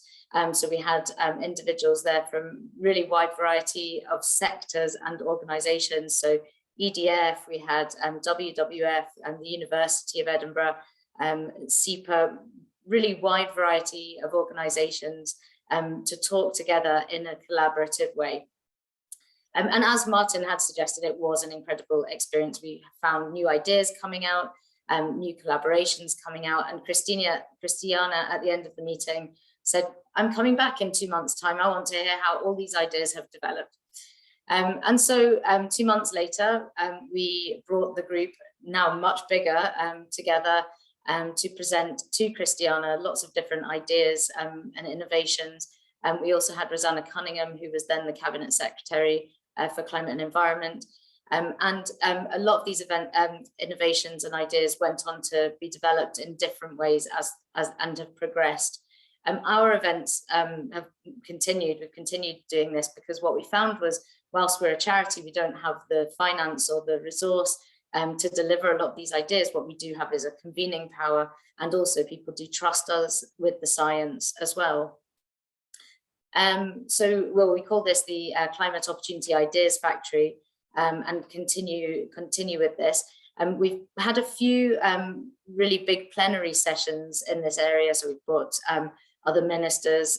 So we had individuals there from really wide variety of sectors and organizations. So EDF, we had WWF and the University of Edinburgh, SEPA, really wide variety of organizations to talk together in a collaborative way. And as Martin had suggested, it was an incredible experience. We found new ideas coming out, new collaborations coming out, and Christiana at the end of the meeting said, I'm coming back in 2 months' time. I want to hear how all these ideas have developed. And so 2 months later, we brought the group, now much bigger, together to present to Christiana lots of different ideas and innovations. We also had Rosanna Cunningham, who was then the Cabinet Secretary for Climate and Environment. And a lot of these innovations and ideas went on to be developed in different ways and have progressed. Our events have continued. We've continued doing this because what we found was, whilst we're a charity, we don't have the finance or the resource to deliver a lot of these ideas. What we do have is a convening power, and also people do trust us with the science as well. So we call this the Climate Opportunity Ideas Factory, and continue with this. We've had a few really big plenary sessions in this area. So we've brought other ministers,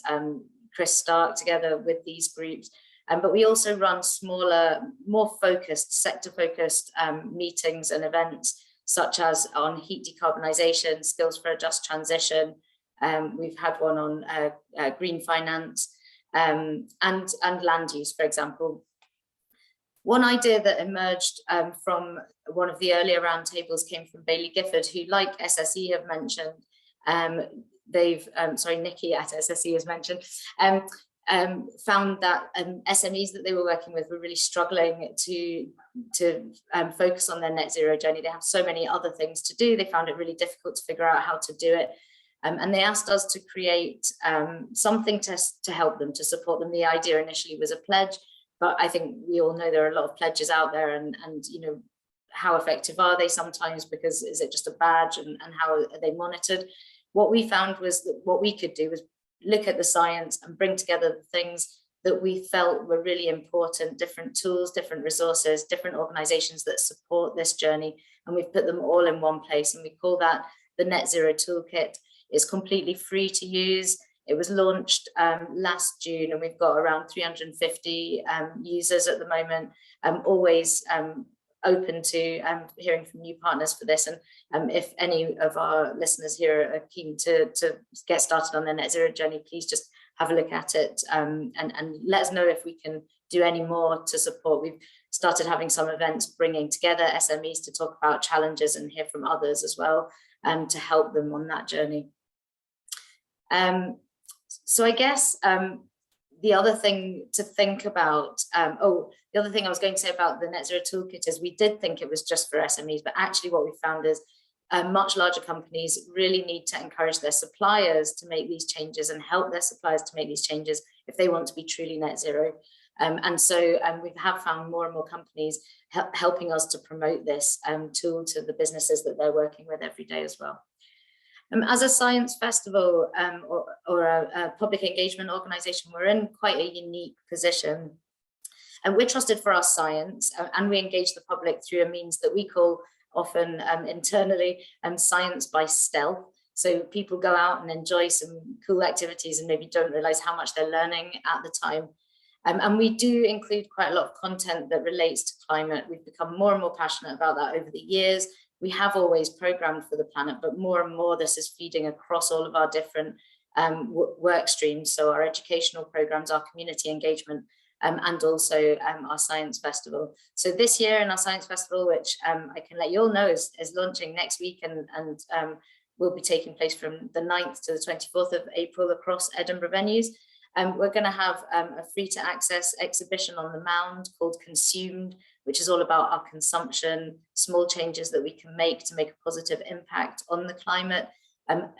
Chris Stark, together with these groups. But we also run smaller, more focused, sector-focused meetings and events, such as on heat decarbonisation, skills for a just transition. We've had one on green finance and land use, for example. One idea that emerged from one of the earlier roundtables came from Bailey Gifford, who, like SSE have mentioned, Nikki at SSE has mentioned, found that SMEs that they were working with were really struggling to focus on their net zero journey. They have so many other things to do. They found it really difficult to figure out how to do it. And they asked us to create something to help them, to support them. The idea initially was a pledge, but I think we all know there are a lot of pledges out there, and you know, how effective are they sometimes, because is it just a badge, and how are they monitored? What we found was that what we could do was look at the science and bring together the things that we felt were really important, different tools, different resources, different organizations that support this journey. And we've put them all in one place, and we call that the Net Zero Toolkit. It's completely free to use. It was launched last June, and we've got around 350 users at the moment, always open to hearing from new partners for this. And if any of our listeners here are keen to get started on their net zero journey, please just have a look at it and let us know if we can do any more to support. We've started having some events bringing together SMEs to talk about challenges and hear from others as well, to help them on that journey. So I guess the other thing to think about, the other thing I was going to say about the Net Zero Toolkit is we did think it was just for SMEs, but actually what we found is much larger companies really need to encourage their suppliers to make these changes and help their suppliers to make these changes if they want to be truly net zero. And so we have found more and more companies helping us to promote this tool to the businesses that they're working with every day as well. As a science festival or a public engagement organisation, we're in quite a unique position. And we're trusted for our science, and we engage the public through a means that we call often internally science by stealth. So people go out and enjoy some cool activities and maybe don't realise how much they're learning at the time. And we do include quite a lot of content that relates to climate. We've become more and more passionate about that over the years. We have always programmed for the planet, but more and more this is feeding across all of our different work streams. So our educational programs, our community engagement, and also our science festival. So this year in our science festival, which I can let you all know is launching next week and will be taking place from the 9th to the 24th of April across Edinburgh venues. We're going to have a free to access exhibition on the Mound called Consumed, which is all about our consumption, small changes that we can make to make a positive impact on the climate.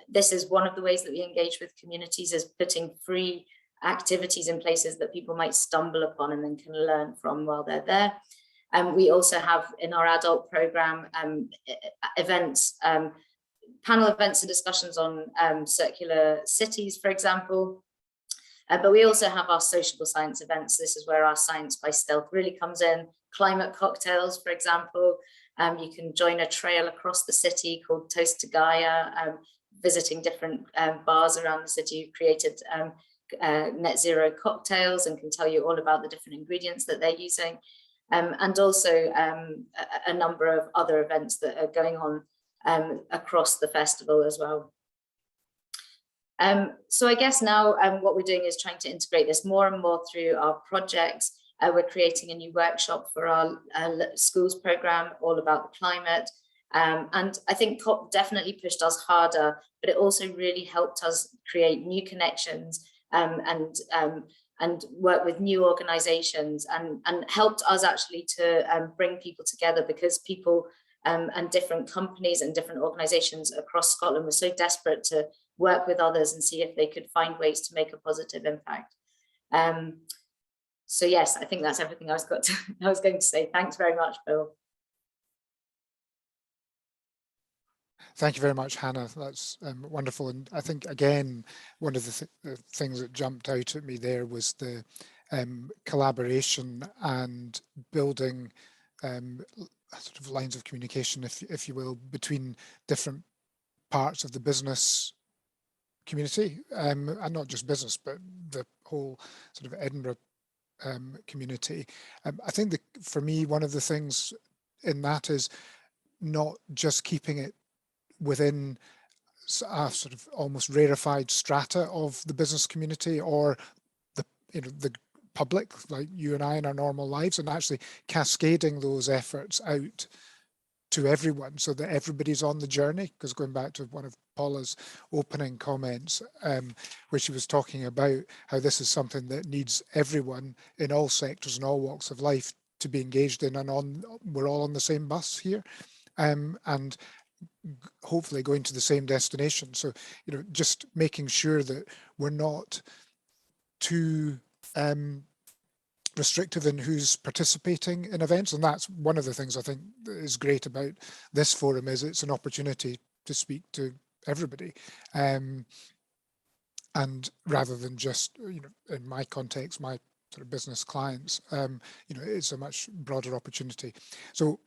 This is one of the ways that we engage with communities, is putting free activities in places that people might stumble upon and then can learn from while they're there. We also have in our adult program events, panel events and discussions on circular cities, for example. But we also have our sociable science events. This is where our science by stealth really comes in. Climate cocktails, for example. You can join a trail across the city called Toast to Gaia, visiting different bars around the city who've created net zero cocktails and can tell you all about the different ingredients that they're using. And also a number of other events that are going on across the festival as well. So I guess now what we're doing is trying to integrate this more and more through our projects. We're creating a new workshop for our schools program all about the climate. And I think COP definitely pushed us harder, but it also really helped us create new connections and work with new organizations and helped us actually to bring people together, because people and different companies and different organizations across Scotland were so desperate to work with others and see if they could find ways to make a positive impact. So yes, I think that's everything I was going to say. Thanks very much, Bill. Thank you very much, Hannah. That's wonderful. And I think, again, one of the things that jumped out at me there was the collaboration and building sort of lines of communication, if you will, between different parts of the business community, and not just business, but the whole sort of Edinburgh community. I think for me, one of the things in that is not just keeping it within a sort of almost rarefied strata of the business community or the public, like you and I in our normal lives, and actually cascading those efforts out to everyone so that everybody's on the journey. Because going back to one of Paula's opening comments, where she was talking about how this is something that needs everyone in all sectors and all walks of life to be engaged in, and we're all on the same bus here, and hopefully going to the same destination. So, just making sure that we're not too restrictive in who's participating in events. And that's one of the things I think is great about this forum, is it's an opportunity to speak to everybody. And rather than just, in my context, my sort of business clients, it's a much broader opportunity. So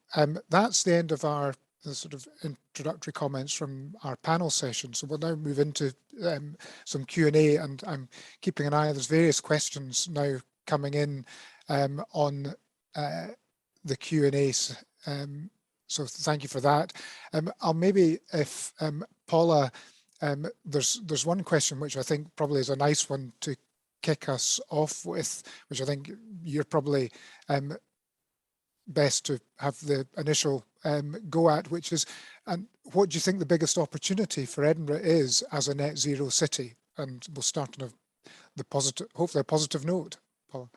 that's the end of the sort of introductory comments from our panel session. So we'll now move into some Q&A, and I'm keeping an eye. There's various questions now coming in on the Q&As. So thank you for that. I'll maybe, if Paula, there's one question which I think probably is a nice one to kick us off with, which I think you're probably best to have the initial go at, which is, and what do you think the biggest opportunity for Edinburgh is as a net zero city? And we'll start on the positive, hopefully a positive note, Paula.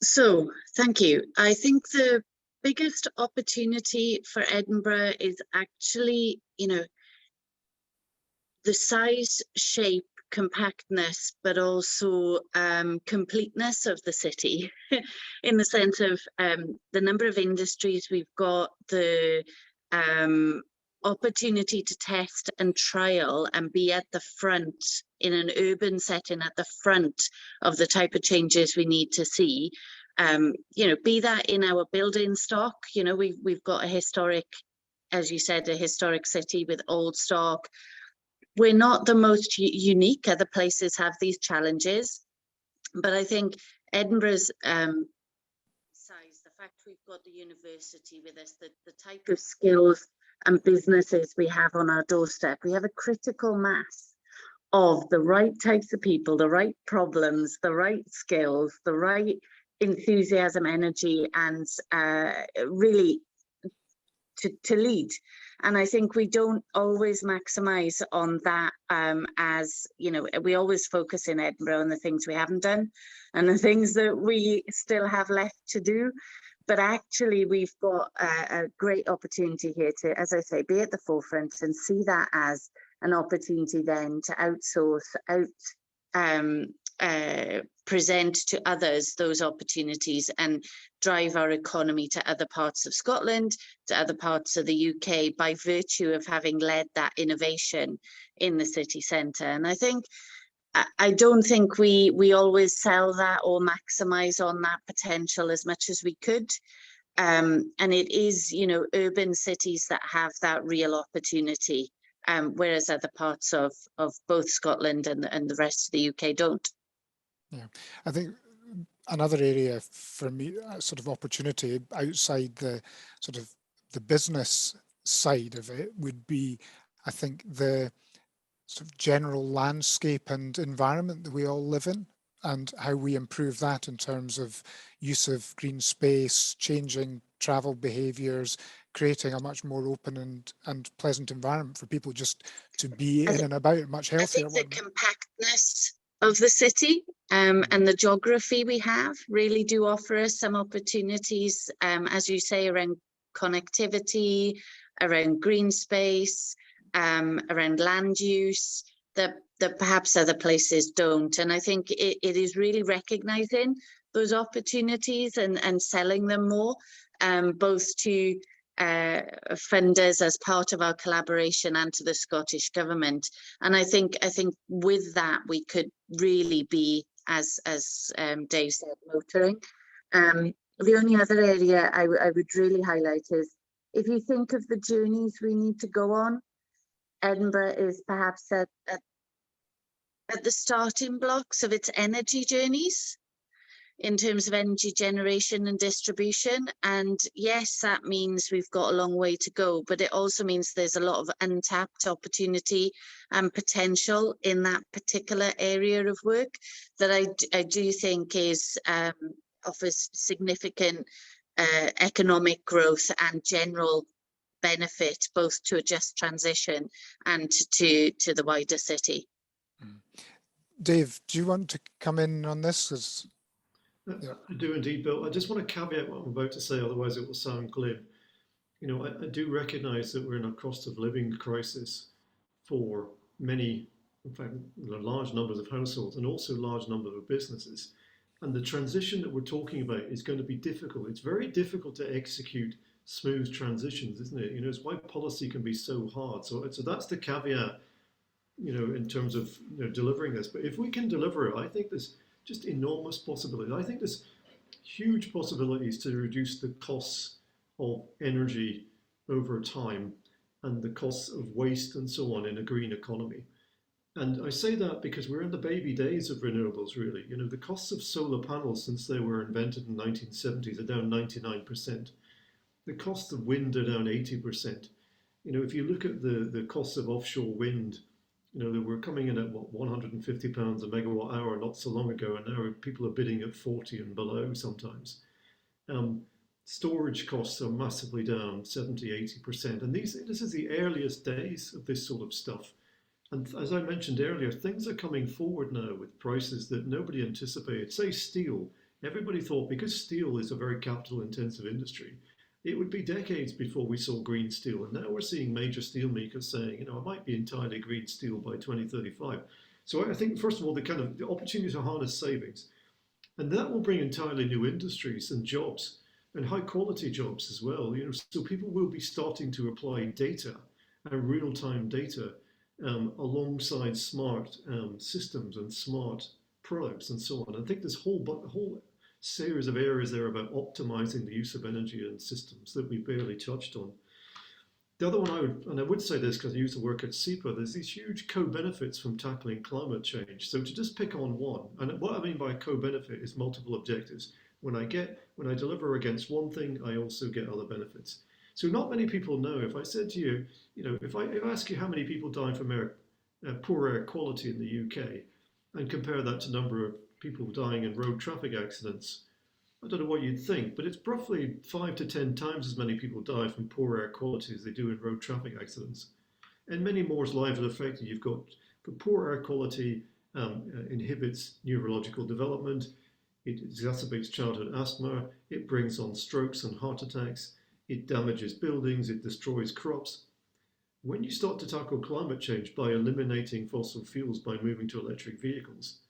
So thank you. I think the biggest opportunity for Edinburgh is actually, the size, shape, compactness, but also completeness of the city in the sense of the number of industries we've got, the opportunity to test and trial and be at the front in an urban setting, at the front of the type of changes we need to see. Be that in our building stock, we've got a historic, as you said, a historic city with old stock. We're not the most unique. Other places have these challenges, but I think Edinburgh's size, the fact we've got the university with us, the type of skills and businesses we have on our doorstep, we have a critical mass of the right types of people, the right problems, the right skills, the right enthusiasm, energy, and really to lead. And I think we don't always maximize on that, as we always focus in Edinburgh on the things we haven't done and the things that we still have left to do. But actually we've got a great opportunity here to, as I say, be at the forefront and see that as an opportunity then to outsource, present to others those opportunities and drive our economy to other parts of Scotland, to other parts of the UK by virtue of having led that innovation in the city centre. And I think, I don't think we always sell that or maximise on that potential as much as we could. And it is, urban cities that have that real opportunity, whereas other parts of both Scotland and the rest of the UK don't. Yeah, I think another area for me, sort of opportunity outside the sort of the business side of it would be, I think, the sort of general landscape and environment that we all live in, and how we improve that in terms of use of green space, changing travel behaviours, creating a much more open and pleasant environment for people just to be in and about, much healthier. I think the compactness of the city and the geography we have really do offer us some opportunities, as you say, around connectivity, around green space, around land use that perhaps other places don't. And I think it is really recognising those opportunities and selling them more, both to funders as part of our collaboration and to the Scottish Government. And I think with that we could really be, as Dave said, motoring. The only other area I would really highlight is, if you think of the journeys we need to go on, Edinburgh is perhaps at the starting blocks of its energy journeys in terms of energy generation and distribution. And yes, that means we've got a long way to go, but it also means there's a lot of untapped opportunity and potential in that particular area of work that I do think is offers significant economic growth and general benefit, both to a just transition and to the wider city. Dave, do you want to come in on this? Yeah. I do indeed, Bill. I just want to caveat what I'm about to say, otherwise it will sound glib. I do recognise that we're in a cost of living crisis for many, in fact, large numbers of households and also large numbers of businesses. And the transition that we're talking about is going to be difficult. It's very difficult to execute smooth transitions, isn't it? It's why policy can be so hard. So that's the caveat, in terms of delivering this. But if we can deliver it, I think there's just enormous possibilities. I think there's huge possibilities to reduce the costs of energy over time and the costs of waste and so on in a green economy. And I say that because we're in the baby days of renewables, really. The costs of solar panels since they were invented in the 1970s are down 99%. The costs of wind are down 80%. If you look at the costs of offshore wind You know, they were coming in at what, £150 a megawatt hour not so long ago, and now people are bidding at 40 and below sometimes. Storage costs are massively down, 70–80%, and this is the earliest days of this sort of stuff. And as I mentioned earlier, things are coming forward now with prices that nobody anticipated. Say steel, everybody thought because steel is a very capital intensive industry, it would be decades before we saw green steel. And now we're seeing major steel makers saying, you know, it might be entirely green steel by 2035. So I think, first of all, the opportunity to harness savings, and that will bring entirely new industries and jobs, and high quality jobs as well. You know, so people will be starting to apply data and real time data alongside smart systems and smart products and so on. I think this whole series of areas there about optimizing the use of energy and systems that we barely touched on. The other one I would say this because I used to work at SEPA, there's these huge co-benefits from tackling climate change. So to just pick on one, and what I mean by co-benefit is multiple objectives. When I deliver against one thing, I also get other benefits. So not many people know. If I said to you, you know, if I ask you how many people die from poor air quality in the UK, and compare that to number of people dying in road traffic accidents, I don't know what you'd think, but it's roughly 5 to 10 times as many people die from poor air quality as they do in road traffic accidents. And many more lives are affected. You've got the poor air quality inhibits neurological development, it exacerbates childhood asthma, it brings on strokes and heart attacks, it damages buildings, it destroys crops. When you start to tackle climate change by eliminating fossil fuels, by moving to electric vehicles,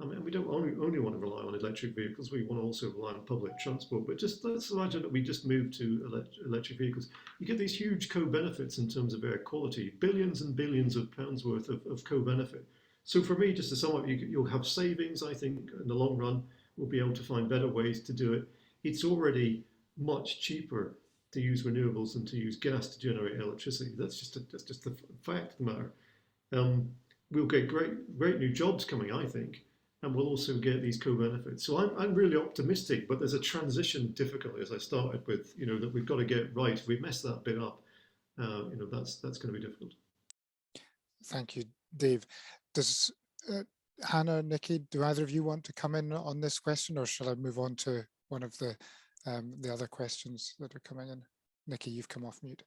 I mean, we don't only want to rely on electric vehicles, we want to also rely on public transport, but just let's imagine that we just move to electric vehicles. You get these huge co-benefits in terms of air quality, billions and billions of pounds worth of co-benefit. So for me, just to sum up, you'll have savings, I think, in the long run. We'll be able to find better ways to do it. It's already much cheaper to use renewables than to use gas to generate electricity. That's just the fact of the matter. We'll get great new jobs coming, I think, and we'll also get these co-benefits. So I'm really optimistic, but there's a transition difficulty, as I started with, you know, that we've got to get right. If we mess that bit up, you know, that's going to be difficult. Thank you, Dave. Does Hannah, Nikki, do either of you want to come in on this question, or shall I move on to one of the other questions that are coming in? Nikki, you've come off mute.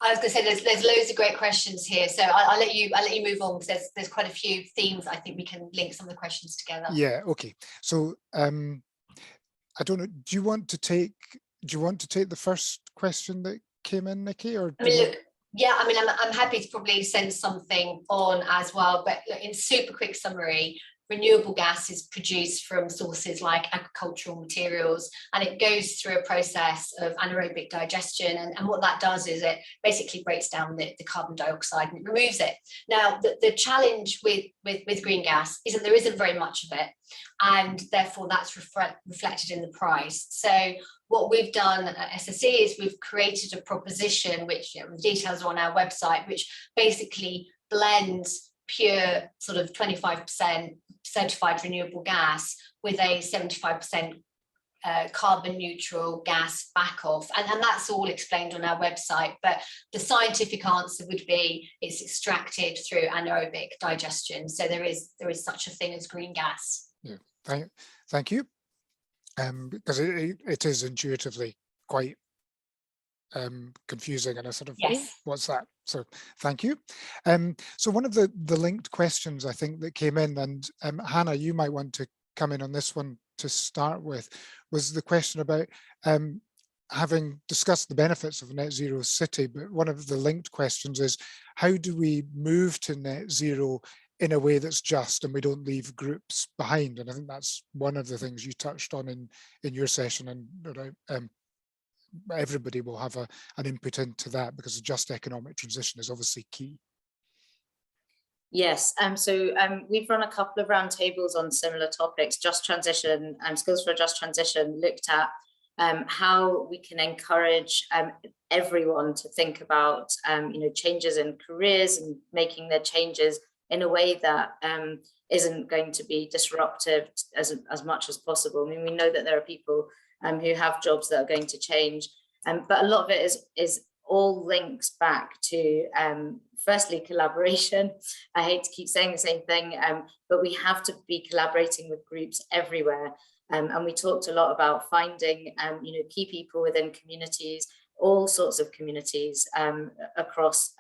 I was going to say there's loads of great questions here, so I'll let you move on, because there's quite a few themes. I think we can link some of the questions together. Yeah. Okay. So I don't know. Do you want to take the first question that came in, Nikki, or? I mean, look. Yeah, I mean, I'm happy to probably send something on as well, but in super quick summary, renewable gas is produced from sources like agricultural materials, and it goes through a process of anaerobic digestion. And what that does is it basically breaks down the carbon dioxide and it removes it. Now, the challenge with green gas is that there isn't very much of it, and therefore that's reflected in the price. So what we've done at SSE is we've created a proposition, which, you know, the details are on our website, which basically blends pure sort of 25% certified renewable gas with a 75% carbon neutral gas back off, and that's all explained on our website. But the scientific answer would be it's extracted through anaerobic digestion. So there is such a thing as green gas. Yeah, thank you. Because it is intuitively quite confusing, and a sort of, yes, what's that? So thank you. So one of the linked questions I think that came in, and Hannah, you might want to come in on this one to start with, was the question about having discussed the benefits of a net zero city, but one of the linked questions is, how do we move to net zero in a way that's just and we don't leave groups behind? And I think that's one of the things you touched on in your session, and everybody will have an input into that, because a just economic transition is obviously key. Yes, so we've run a couple of roundtables on similar topics. Just transition and skills for a just transition looked at how we can encourage everyone to think about changes in careers and making their changes in a way that isn't going to be disruptive as much as possible. I mean, we know that there are people who have jobs that are going to change, but a lot of it is all links back to, firstly, collaboration. I hate to keep saying the same thing, but we have to be collaborating with groups everywhere. And we talked a lot about finding, key people within communities, all sorts of communities across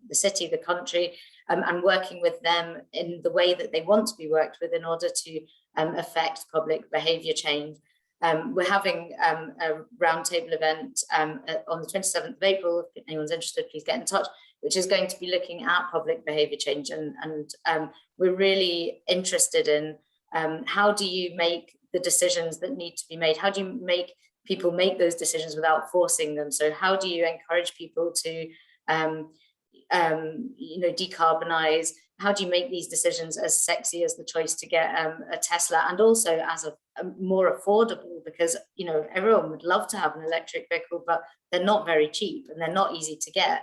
the city, the country, and working with them in the way that they want to be worked with in order to affect public behaviour change. We're having a roundtable event on the 27th of April. If anyone's interested, please get in touch, which is going to be looking at public behaviour change. And we're really interested in how do you make the decisions that need to be made? How do you make people make those decisions without forcing them? So how do you encourage people to decarbonize? How do you make these decisions as sexy as the choice to get a Tesla, and also as a more affordable, because everyone would love to have an electric vehicle, but they're not very cheap and they're not easy to get,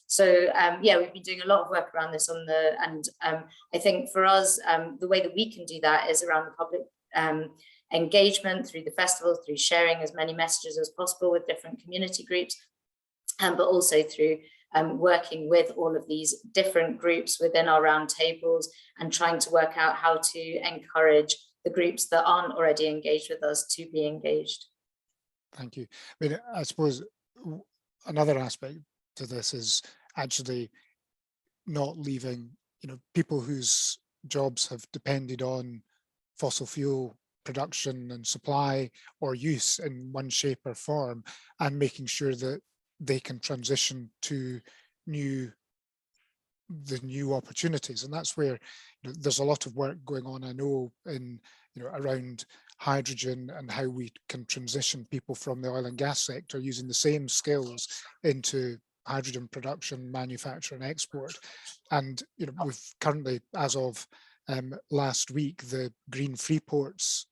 So we've been doing a lot of work around this I think for us, the way that we can do that is around the public engagement through the festival, through sharing as many messages as possible with different community groups, but also through working with all of these different groups within our roundtables and trying to work out how to encourage the groups that aren't already engaged with us to be engaged. Thank you. I mean, I suppose another aspect to this is actually not leaving, people whose jobs have depended on fossil fuel production and supply or use in one shape or form, and making sure that they can transition to the new opportunities. And that's where there's a lot of work going on, I know, in around hydrogen and how we can transition people from the oil and gas sector using the same skills into hydrogen production, manufacture and export. And we've currently, as of last week, the Green Freeports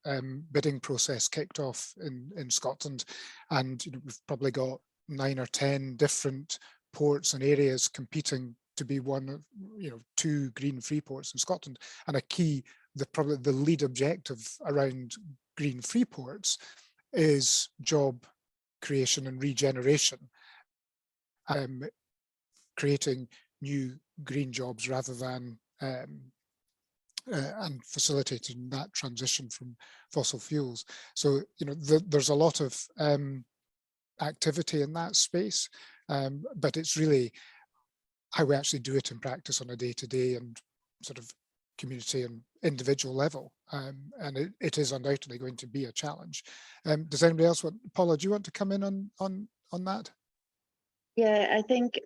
bidding process kicked off in Scotland, and we've probably got 9 or 10 different ports and areas competing to be one of 2 green free ports in Scotland. And probably the lead objective around green free ports is job creation and regeneration, creating new green jobs rather than and facilitating that transition from fossil fuels. So there's a lot of activity in that space, but it's really how we actually do it in practice on a day-to-day and sort of community and individual level, and it is undoubtedly going to be a challenge. Does anybody else Paula, do you want to come in on that? Yeah, I think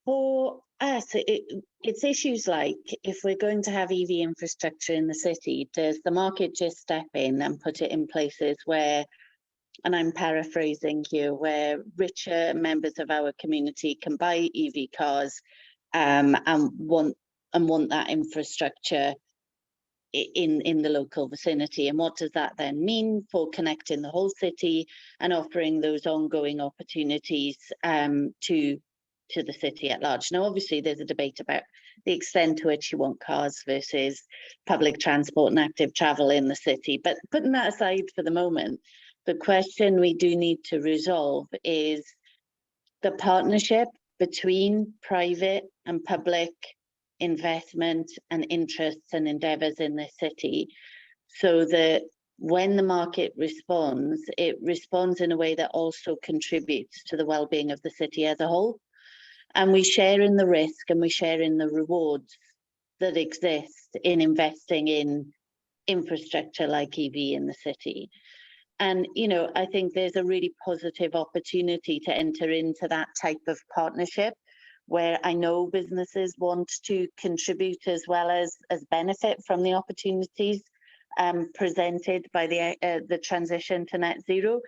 for us, it's issues like, if we're going to have EV infrastructure in the city, does the market just step in and put it in places where, and I'm paraphrasing here, where richer members of our community can buy EV cars and want that infrastructure in the local vicinity? And what does that then mean for connecting the whole city and offering those ongoing opportunities to the city at large? Now, obviously, there's a debate about the extent to which you want cars versus public transport and active travel in the city. But putting that aside for the moment, the question we do need to resolve is the partnership between private and public investment and interests and endeavours in this city, so that when the market responds, it responds in a way that also contributes to the well-being of the city as a whole. And we share in the risk and we share in the rewards that exist in investing in infrastructure like EV in the city. And, I think there's a really positive opportunity to enter into that type of partnership, where I know businesses want to contribute as well as benefit from the opportunities presented by the transition to net zero.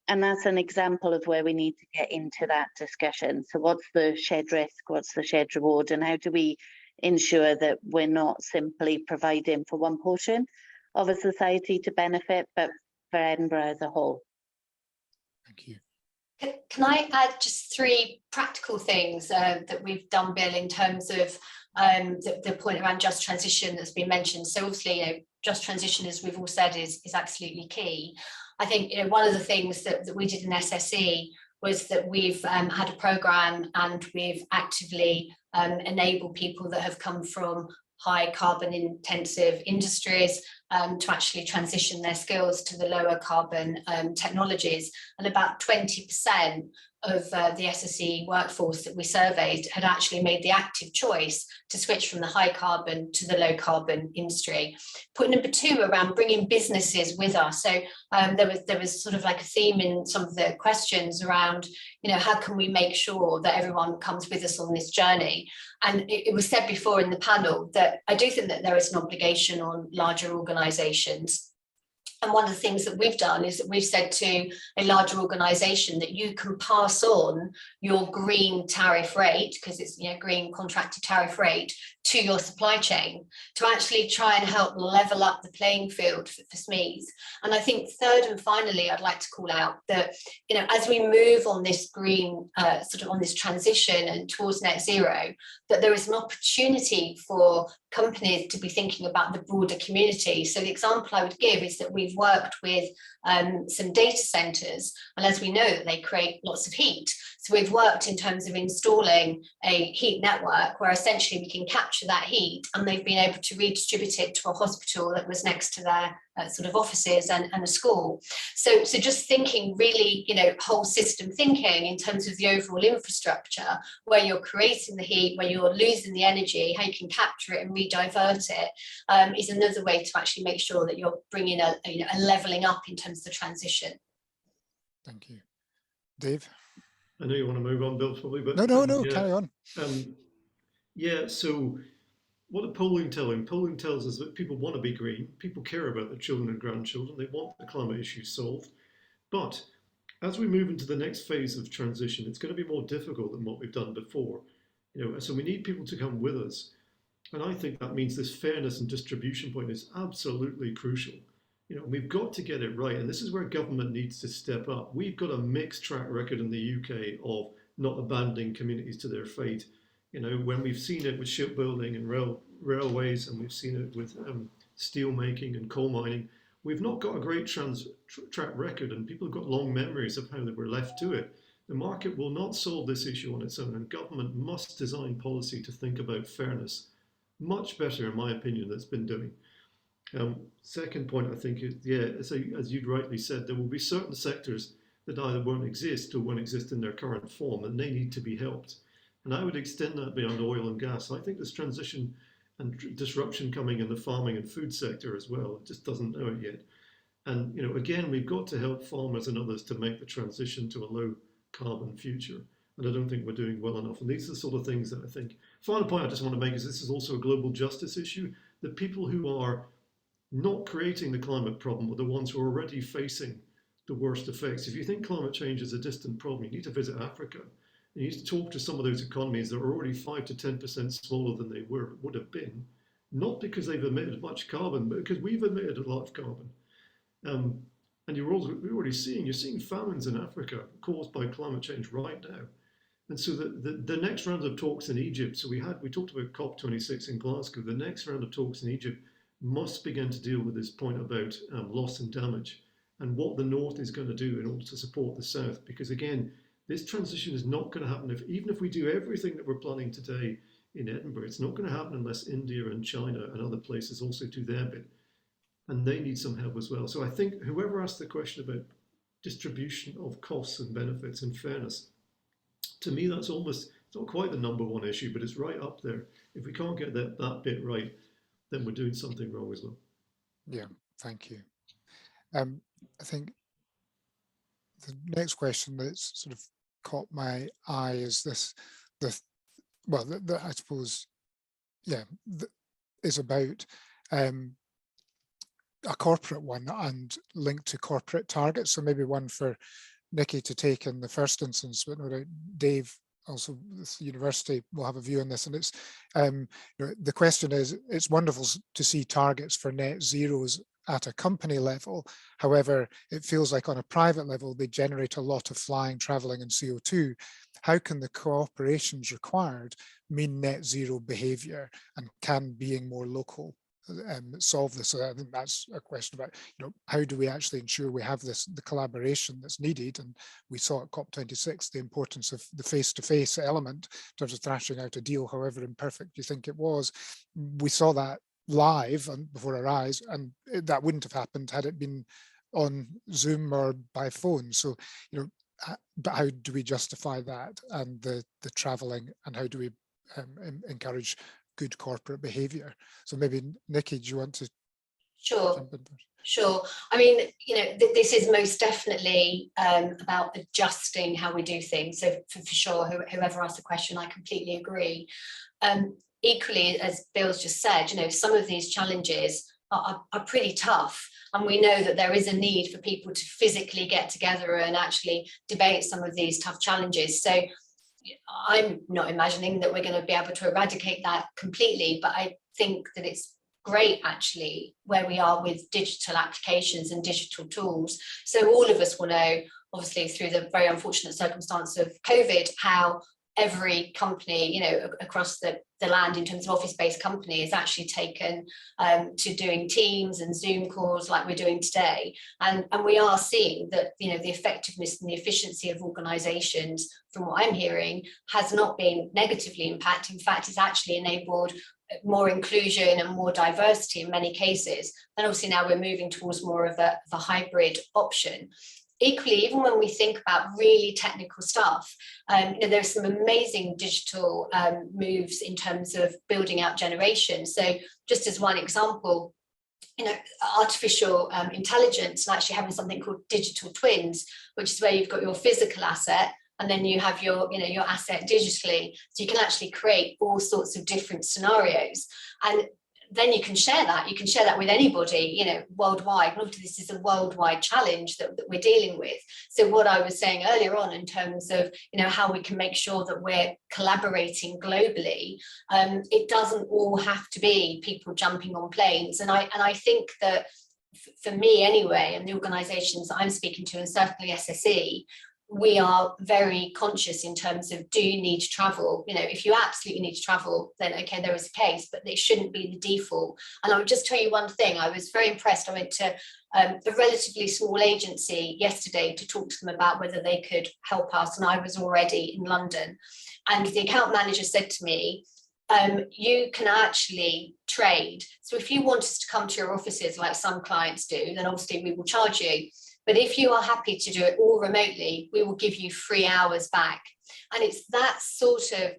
And that's an example of where we need to get into that discussion. So what's the shared risk? What's the shared reward? And how do we ensure that we're not simply providing for one portion of a society to benefit, but for Edinburgh as a whole? Thank you. Can I add just 3 practical things that we've done, Bill, in terms of the point around just transition that's been mentioned? So obviously, just transition, as we've all said, is absolutely key. I think one of the things that we did in SSE was that we've had a programme and we've actively enabled people that have come from high carbon intensive industries to actually transition their skills to the lower carbon technologies. And about 20% of the SSE workforce that we surveyed had actually made the active choice to switch from the high carbon to the low carbon industry. Point number two, around bringing businesses with us. So there was sort of like a theme in some of the questions around, you know, how can we make sure that everyone comes with us on this journey? And it was said before in the panel that I do think that there is an obligation on larger organisations. And one of the things that we've done is that we've said to a larger organisation that you can pass on your green tariff rate, because it's, you know, green contracted tariff rate, to your supply chain to actually try and help level up the playing field for SMEs. And I think third and finally, I'd like to call out that, you know, as we move on this green sort of on this transition and towards net zero, that there is an opportunity for companies to be thinking about the broader community. So the example I would give is that we've worked with some data centres, and as we know, they create lots of heat. So we've worked in terms of installing a heat network where essentially we can capture that heat, and they've been able to redistribute it to a hospital that was next to their sort of offices and a school. So just thinking really, you know, whole system thinking in terms of the overall infrastructure, where you're creating the heat, where you're losing the energy, how you can capture it and re-divert it, is another way to actually make sure that you're bringing a levelling up in terms of the transition. Thank you. Dave? I know you want to move on, Bill, probably, but no, yeah, carry on. Yeah, so what the polling telling? Polling tells us that people want to be green, people care about their children and grandchildren, they want the climate issue solved. But as we move into the next phase of transition, it's going to be more difficult than what we've done before. You know, so we need people to come with us. And I think that means this fairness and distribution point is absolutely crucial. You know, we've got to get it right. And this is where government needs to step up. We've got a mixed track record in the UK of not abandoning communities to their fate. You know, when we've seen it with shipbuilding and railways, and we've seen it with steel making and coal mining, we've not got a great track record, and people have got long memories of how they were left to it. The market will not solve this issue on its own, and government must design policy to think about fairness much better, in my opinion, than it's been doing. Second point, I think, is, yeah, as you'd rightly said, there will be certain sectors that either won't exist or won't exist in their current form, and they need to be helped. And I would extend that beyond oil and gas. I think this transition and disruption coming in the farming and food sector as well. It just doesn't know it yet. And, you know, again, we've got to help farmers and others to make the transition to a low carbon future. And I don't think we're doing well enough. And these are the sort of things that I think. Final point I just want to make is this is also a global justice issue. The people who are not creating the climate problem are the ones who are already facing the worst effects. If you think climate change is a distant problem, you need to visit Africa. And you need to talk to some of those economies that are already 5 to 10% smaller than they would have been, not because they've emitted much carbon, but because we've emitted a lot of carbon. And you're already seeing famines in Africa caused by climate change right now. And so the next round of talks in Egypt, so we talked about COP26 in Glasgow, the next round of talks in Egypt must begin to deal with this point about loss and damage and what the North is going to do in order to support the South. Because again, this transition is not going to happen even if we do everything that we're planning today in Edinburgh. It's not going to happen unless India and China and other places also do their bit. And they need some help as well. So I think whoever asked the question about distribution of costs and benefits and fairness, to me, that's almost, it's not quite the number one issue, but it's right up there. If we can't get that bit right, then we're doing something wrong as well. Yeah, thank you. I think the next question that's sort of caught my eye is this, I suppose, yeah, is about a corporate one and linked to corporate targets. So maybe one for Nikki to take in the first instance, but no doubt Dave, also the university, will have a view on this. And it's the question is, it's wonderful to see targets for net zeros at a company level. However, it feels like on a private level, they generate a lot of flying, traveling and CO2. How can the cooperations required mean net zero behavior, and can being more local solve this. So I think that's a question about, how do we actually ensure we have the collaboration that's needed? And we saw at COP26 the importance of the face-to-face element in terms of thrashing out a deal, however imperfect you think it was. We saw that live and before our eyes, and that wouldn't have happened had it been on Zoom or by phone. So, but how do we justify that and the traveling, and how do we encourage good corporate behavior? So maybe Nikki, do you want to jump in first? Sure. I mean, this is most definitely about adjusting how we do things. So for sure, whoever asked the question, I completely agree. Equally, as Bill's just said, some of these challenges are pretty tough. And we know that there is a need for people to physically get together and actually debate some of these tough challenges. So I'm not imagining that we're going to be able to eradicate that completely, but I think that it's great actually where we are with digital applications and digital tools. So all of us will know, obviously through the very unfortunate circumstance of COVID, how every company, across the land in terms of office-based company is actually taken to doing Teams and Zoom calls like we're doing today. And we are seeing that, the effectiveness and the efficiency of organizations, from what I'm hearing, has not been negatively impacted. In fact, it's actually enabled more inclusion and more diversity in many cases. And obviously now we're moving towards more of a hybrid option. Equally, even when we think about really technical stuff, there's some amazing digital moves in terms of building out generation. So just as one example, artificial intelligence and actually having something called digital twins, which is where you've got your physical asset and then you have your asset digitally. So you can actually create all sorts of different scenarios. And then you can share that with anybody, worldwide. And obviously this is a worldwide challenge that we're dealing with. So what I was saying earlier on in terms of, how we can make sure that we're collaborating globally, it doesn't all have to be people jumping on planes. And I think that for me anyway, and the organizations that I'm speaking to, and certainly SSE, we are very conscious in terms of, do you need to travel? If you absolutely need to travel, then okay, there is a case, but it shouldn't be the default. And I would just tell you one thing, I was very impressed. I went to a relatively small agency yesterday to talk to them about whether they could help us, and I was already in London. And the account manager said to me, you can actually trade. So if you want us to come to your offices like some clients do, then obviously we will charge you. But if you are happy to do it all remotely, we will give you 3 hours back. And it's that sort of,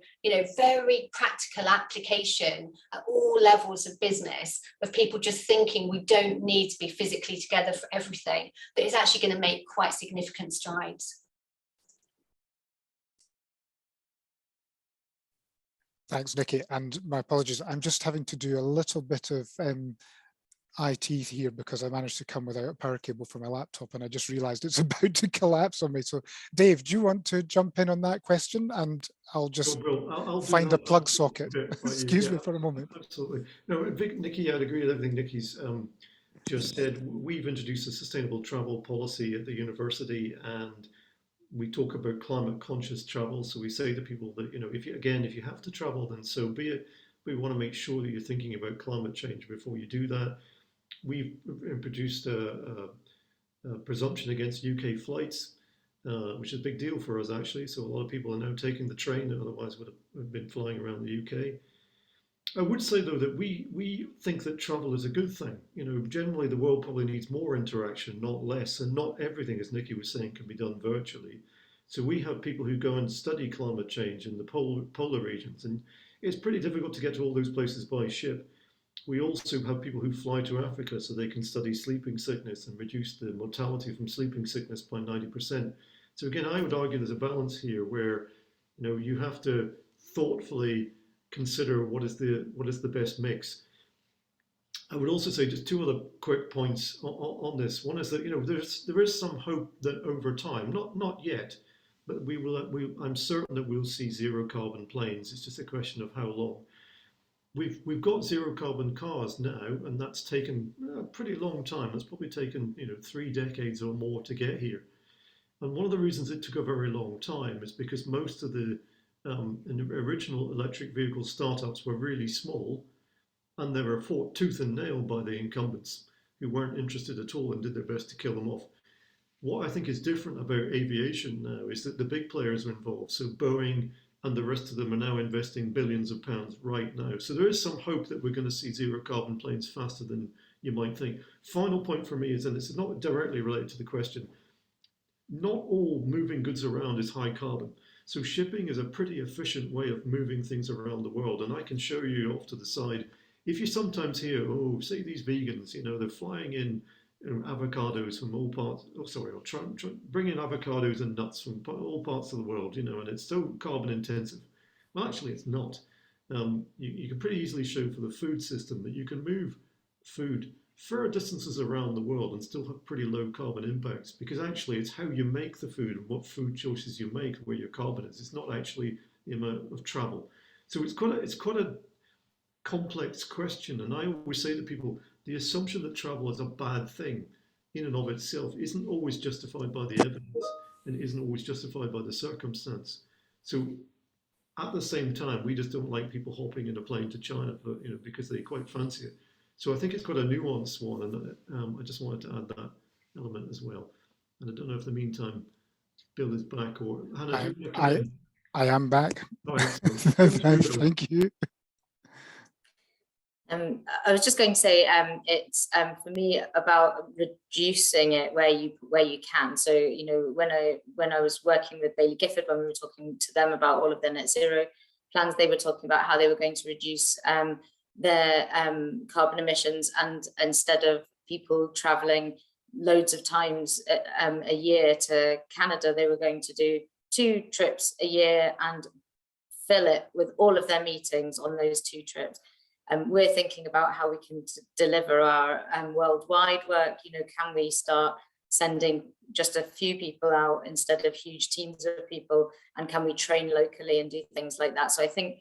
very practical application at all levels of business, of people just thinking we don't need to be physically together for everything, that is actually going to make quite significant strides. Thanks, Nikki. And my apologies, I'm just having to do a little bit of IT here because I managed to come without a power cable for my laptop and I just realized it's about to collapse on me. So Dave, do you want to jump in on that question? And I'll just I'll find a plug socket. Excuse me for a moment. Absolutely. No, Nikki, I'd agree with everything Nikki's just said. We've introduced a sustainable travel policy at the university, and we talk about climate conscious travel. So we say to people that, if you have to travel, then so be it. We want to make sure that you're thinking about climate change before you do that. We've introduced a presumption against UK flights, which is a big deal for us actually. So a lot of people are now taking the train that otherwise would have been flying around the UK. I would say though that we think that travel is a good thing. Generally the world probably needs more interaction, not less, and not everything, as Nikki was saying, can be done virtually. So we have people who go and study climate change in the polar regions, and it's pretty difficult to get to all those places by ship. We also have people who fly to Africa so they can study sleeping sickness and reduce the mortality from sleeping sickness by 90%. So again, I would argue there's a balance here where you have to thoughtfully consider what is the best mix. I would also say just two other quick points on this. One is that there is some hope that over time, not yet, but I'm certain that we'll see zero carbon planes. It's just a question of how long. We've got zero carbon cars now, and that's taken a pretty long time. That's probably taken 3 decades or more to get here. And one of the reasons it took a very long time is because most of the original electric vehicle startups were really small, and they were fought tooth and nail by the incumbents who weren't interested at all and did their best to kill them off. What I think is different about aviation now is that the big players are involved. So Boeing and the rest of them are now investing billions of pounds right now. So there is some hope that we're going to see zero carbon planes faster than you might think. Final point for me is, and it's not directly related to the question, not all moving goods around is high carbon. So shipping is a pretty efficient way of moving things around the world. And I can show you off to the side, if you sometimes hear, oh, say these vegans, they're flying in avocados from all parts, or bringing avocados and nuts from all parts of the world, and it's so carbon intensive. Well, actually, it's not. You can pretty easily show for the food system that you can move food further distances around the world and still have pretty low carbon impacts, because actually it's how you make the food and what food choices you make where your carbon is. It's not actually the amount of travel. So it's quite a complex question. And I always say to people, the assumption that travel is a bad thing in and of itself isn't always justified by the evidence and isn't always justified by the circumstance. So at the same time, we just don't like people hopping in a plane to China for, because they quite fancy it. So I think it's quite a nuanced one, and I just wanted to add that element as well. And I don't know if in the meantime, Bill is back, or Hannah. I am back. Oh, Thank you. I was just going to say, it's for me about reducing it where you can. So when I was working with Baillie Gifford, when we were talking to them about all of their net zero plans, they were talking about how they were going to reduce their carbon emissions, and instead of people traveling loads of times a year to Canada, they were going to do 2 trips a year and fill it with all of their meetings on those 2 trips. We're thinking about how we can deliver our worldwide work. Can we start sending just a few people out instead of huge teams of people, and can we train locally and do things like that? So I think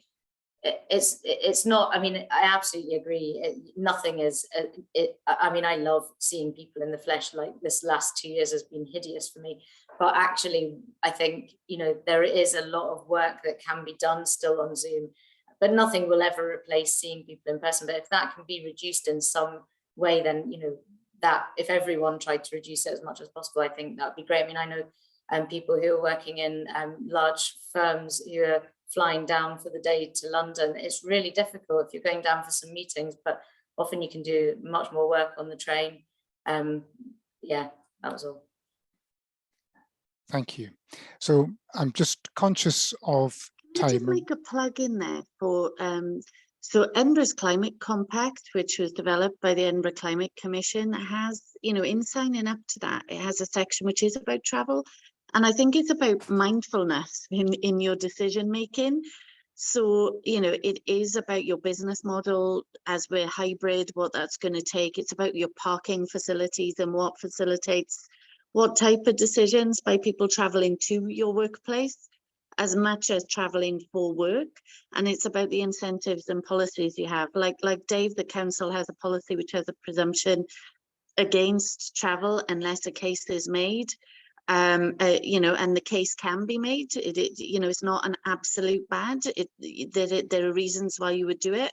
it's not, I absolutely agree. Nothing is, I love seeing people in the flesh. Like this last 2 years has been hideous for me, but actually I think, there is a lot of work that can be done still on Zoom, but nothing will ever replace seeing people in person. But if that can be reduced in some way, then, that if everyone tried to reduce it as much as possible, I think that would be great. I know people who are working in large firms who are flying down for the day to London. It's really difficult if you're going down for some meetings, but often you can do much more work on the train. Yeah, that was all. Thank you. So I'm just conscious of time. Just make a plug in there for so Edinburgh's Climate Compact, which was developed by the Edinburgh Climate Commission, has, in signing up to that, it has a section which is about travel. And I think it's about mindfulness in your decision making. So, it is about your business model as we're hybrid, what that's going to take. It's about your parking facilities and what facilitates what type of decisions by people traveling to your workplace, as much as traveling for work. And it's about the incentives and policies you have. Like Dave, the council has a policy which has a presumption against travel unless a case is made. And the case can be made. It's not an absolute bad. There are reasons why you would do it,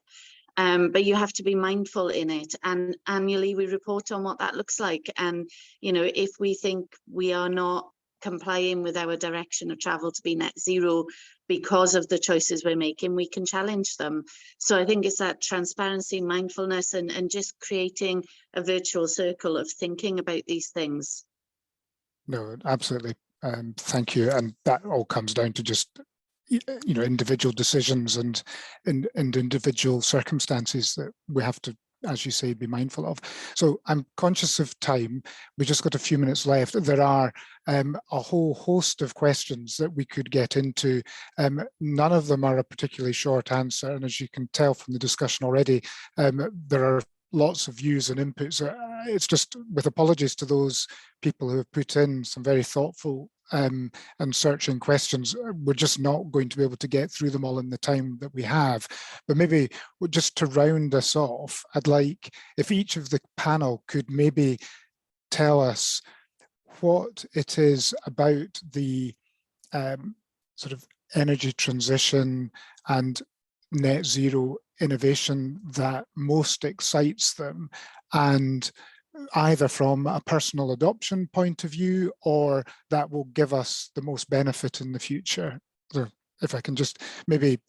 but you have to be mindful in it. And annually we report on what that looks like. And if we think we are not complying with our direction of travel to be net zero because of the choices we're making, we can challenge them. So I think it's that transparency, mindfulness, and just creating a virtual circle of thinking about these things. No, absolutely. Thank you. And that all comes down to just, individual decisions and individual circumstances that we have to, as you say, be mindful of. So I'm conscious of time. We just got a few minutes left. There are a whole host of questions that we could get into. None of them are a particularly short answer. And as you can tell from the discussion already, there are lots of views and inputs. It's just, with apologies to those people who have put in some very thoughtful and searching questions, we're just not going to be able to get through them all in the time that we have. But maybe just to round us off, I'd like if each of the panel could maybe tell us what it is about the sort of energy transition and net zero innovation that most excites them, and either from a personal adoption point of view or that will give us the most benefit in the future. So if I can just maybe,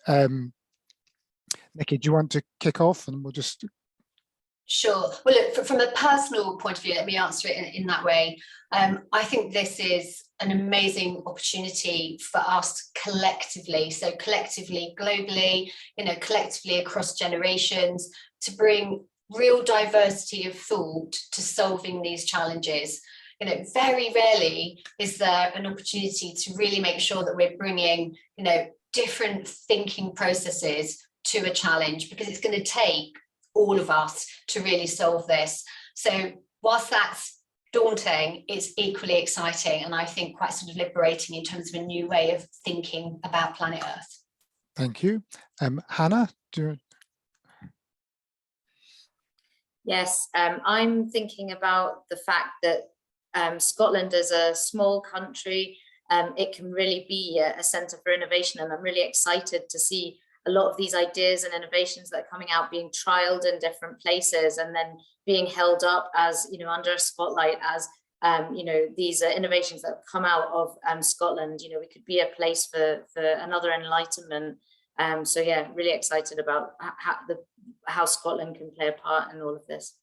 Nikki, do you want to kick off and we'll just... Sure. Well, look, from a personal point of view, let me answer it in that way. I think this is an amazing opportunity for us collectively, so collectively, globally, collectively across generations, to bring real diversity of thought to solving these challenges. Very rarely is there an opportunity to really make sure that we're bringing, different thinking processes to a challenge, because it's going to take all of us to really solve this. So whilst that's daunting, it's equally exciting, and I think quite sort of liberating in terms of a new way of thinking about planet Earth. Thank you. Hannah, do you... Yes, I'm thinking about the fact that Scotland is a small country. It can really be a centre for innovation, and I'm really excited to see a lot of these ideas and innovations that are coming out being trialed in different places and then being held up as, under a spotlight as, these innovations that have come out of Scotland. We could be a place for another enlightenment. So yeah, really excited about how Scotland can play a part in all of this.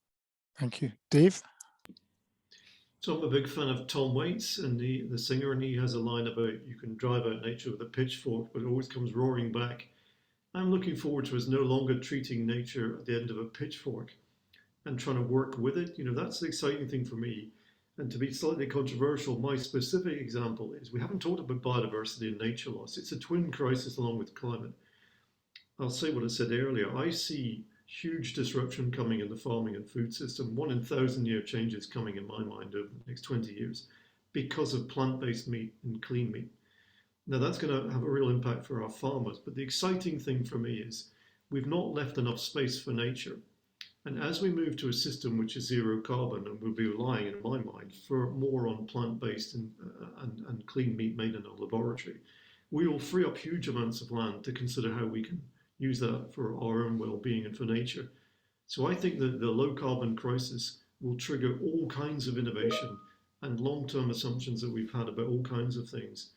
Thank you. Dave? So I'm a big fan of Tom Waits, and the singer, and he has a line about you can drive out nature with a pitchfork, but it always comes roaring back. I'm looking forward to us no longer treating nature at the end of a pitchfork and trying to work with it. That's the exciting thing for me. And to be slightly controversial, my specific example is we haven't talked about biodiversity and nature loss. It's a twin crisis along with climate. I'll say what I said earlier. I see huge disruption coming in the farming and food system. 1 in 1,000-year changes coming in my mind over the next 20 years because of plant-based meat and clean meat. Now that's going to have a real impact for our farmers, but the exciting thing for me is we've not left enough space for nature. And as we move to a system which is zero carbon, and we'll be relying, in my mind, for more on plant-based and clean meat made in a laboratory, we will free up huge amounts of land to consider how we can use that for our own well-being and for nature. So I think that the low carbon crisis will trigger all kinds of innovation and long-term assumptions that we've had about all kinds of things.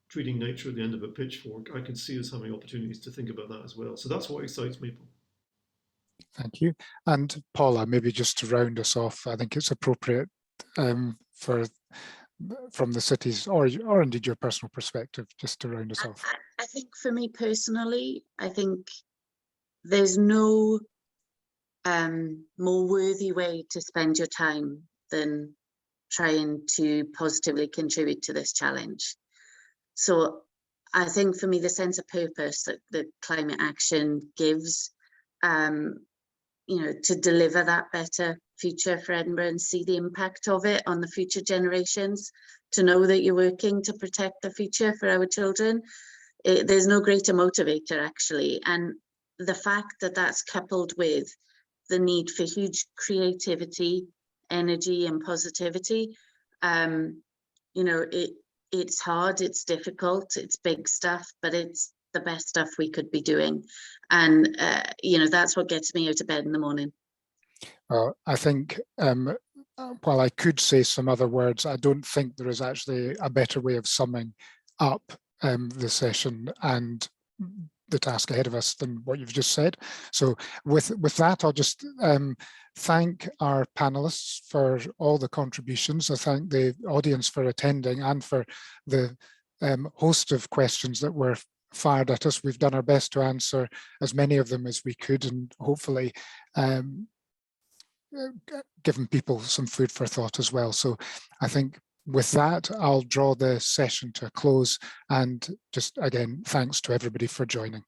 Treating nature at the end of a pitchfork, I could see us having opportunities to think about that as well. So that's what excites me. Thank you. And Paula, maybe just to round us off, I think it's appropriate from the cities or indeed your personal perspective, just to round us off. I think for me personally, I think there's no more worthy way to spend your time than trying to positively contribute to this challenge. So I think for me, the sense of purpose that climate action gives, to deliver that better future for Edinburgh and see the impact of it on the future generations, to know that you're working to protect the future for our children, there's no greater motivator actually. And the fact that that's coupled with the need for huge creativity, energy and positivity, it's hard, it's difficult, it's big stuff, but it's the best stuff we could be doing. And, that's what gets me out of bed in the morning. Well, I think while I could say some other words, I don't think there is actually a better way of summing up the session and the task ahead of us than what you've just said. So with that, I'll just thank our panelists for all the contributions. I thank the audience for attending and for the host of questions that were fired at us. We've done our best to answer as many of them as we could, and hopefully given people some food for thought as well. So I think with that, I'll draw the session to a close, and just again, thanks to everybody for joining.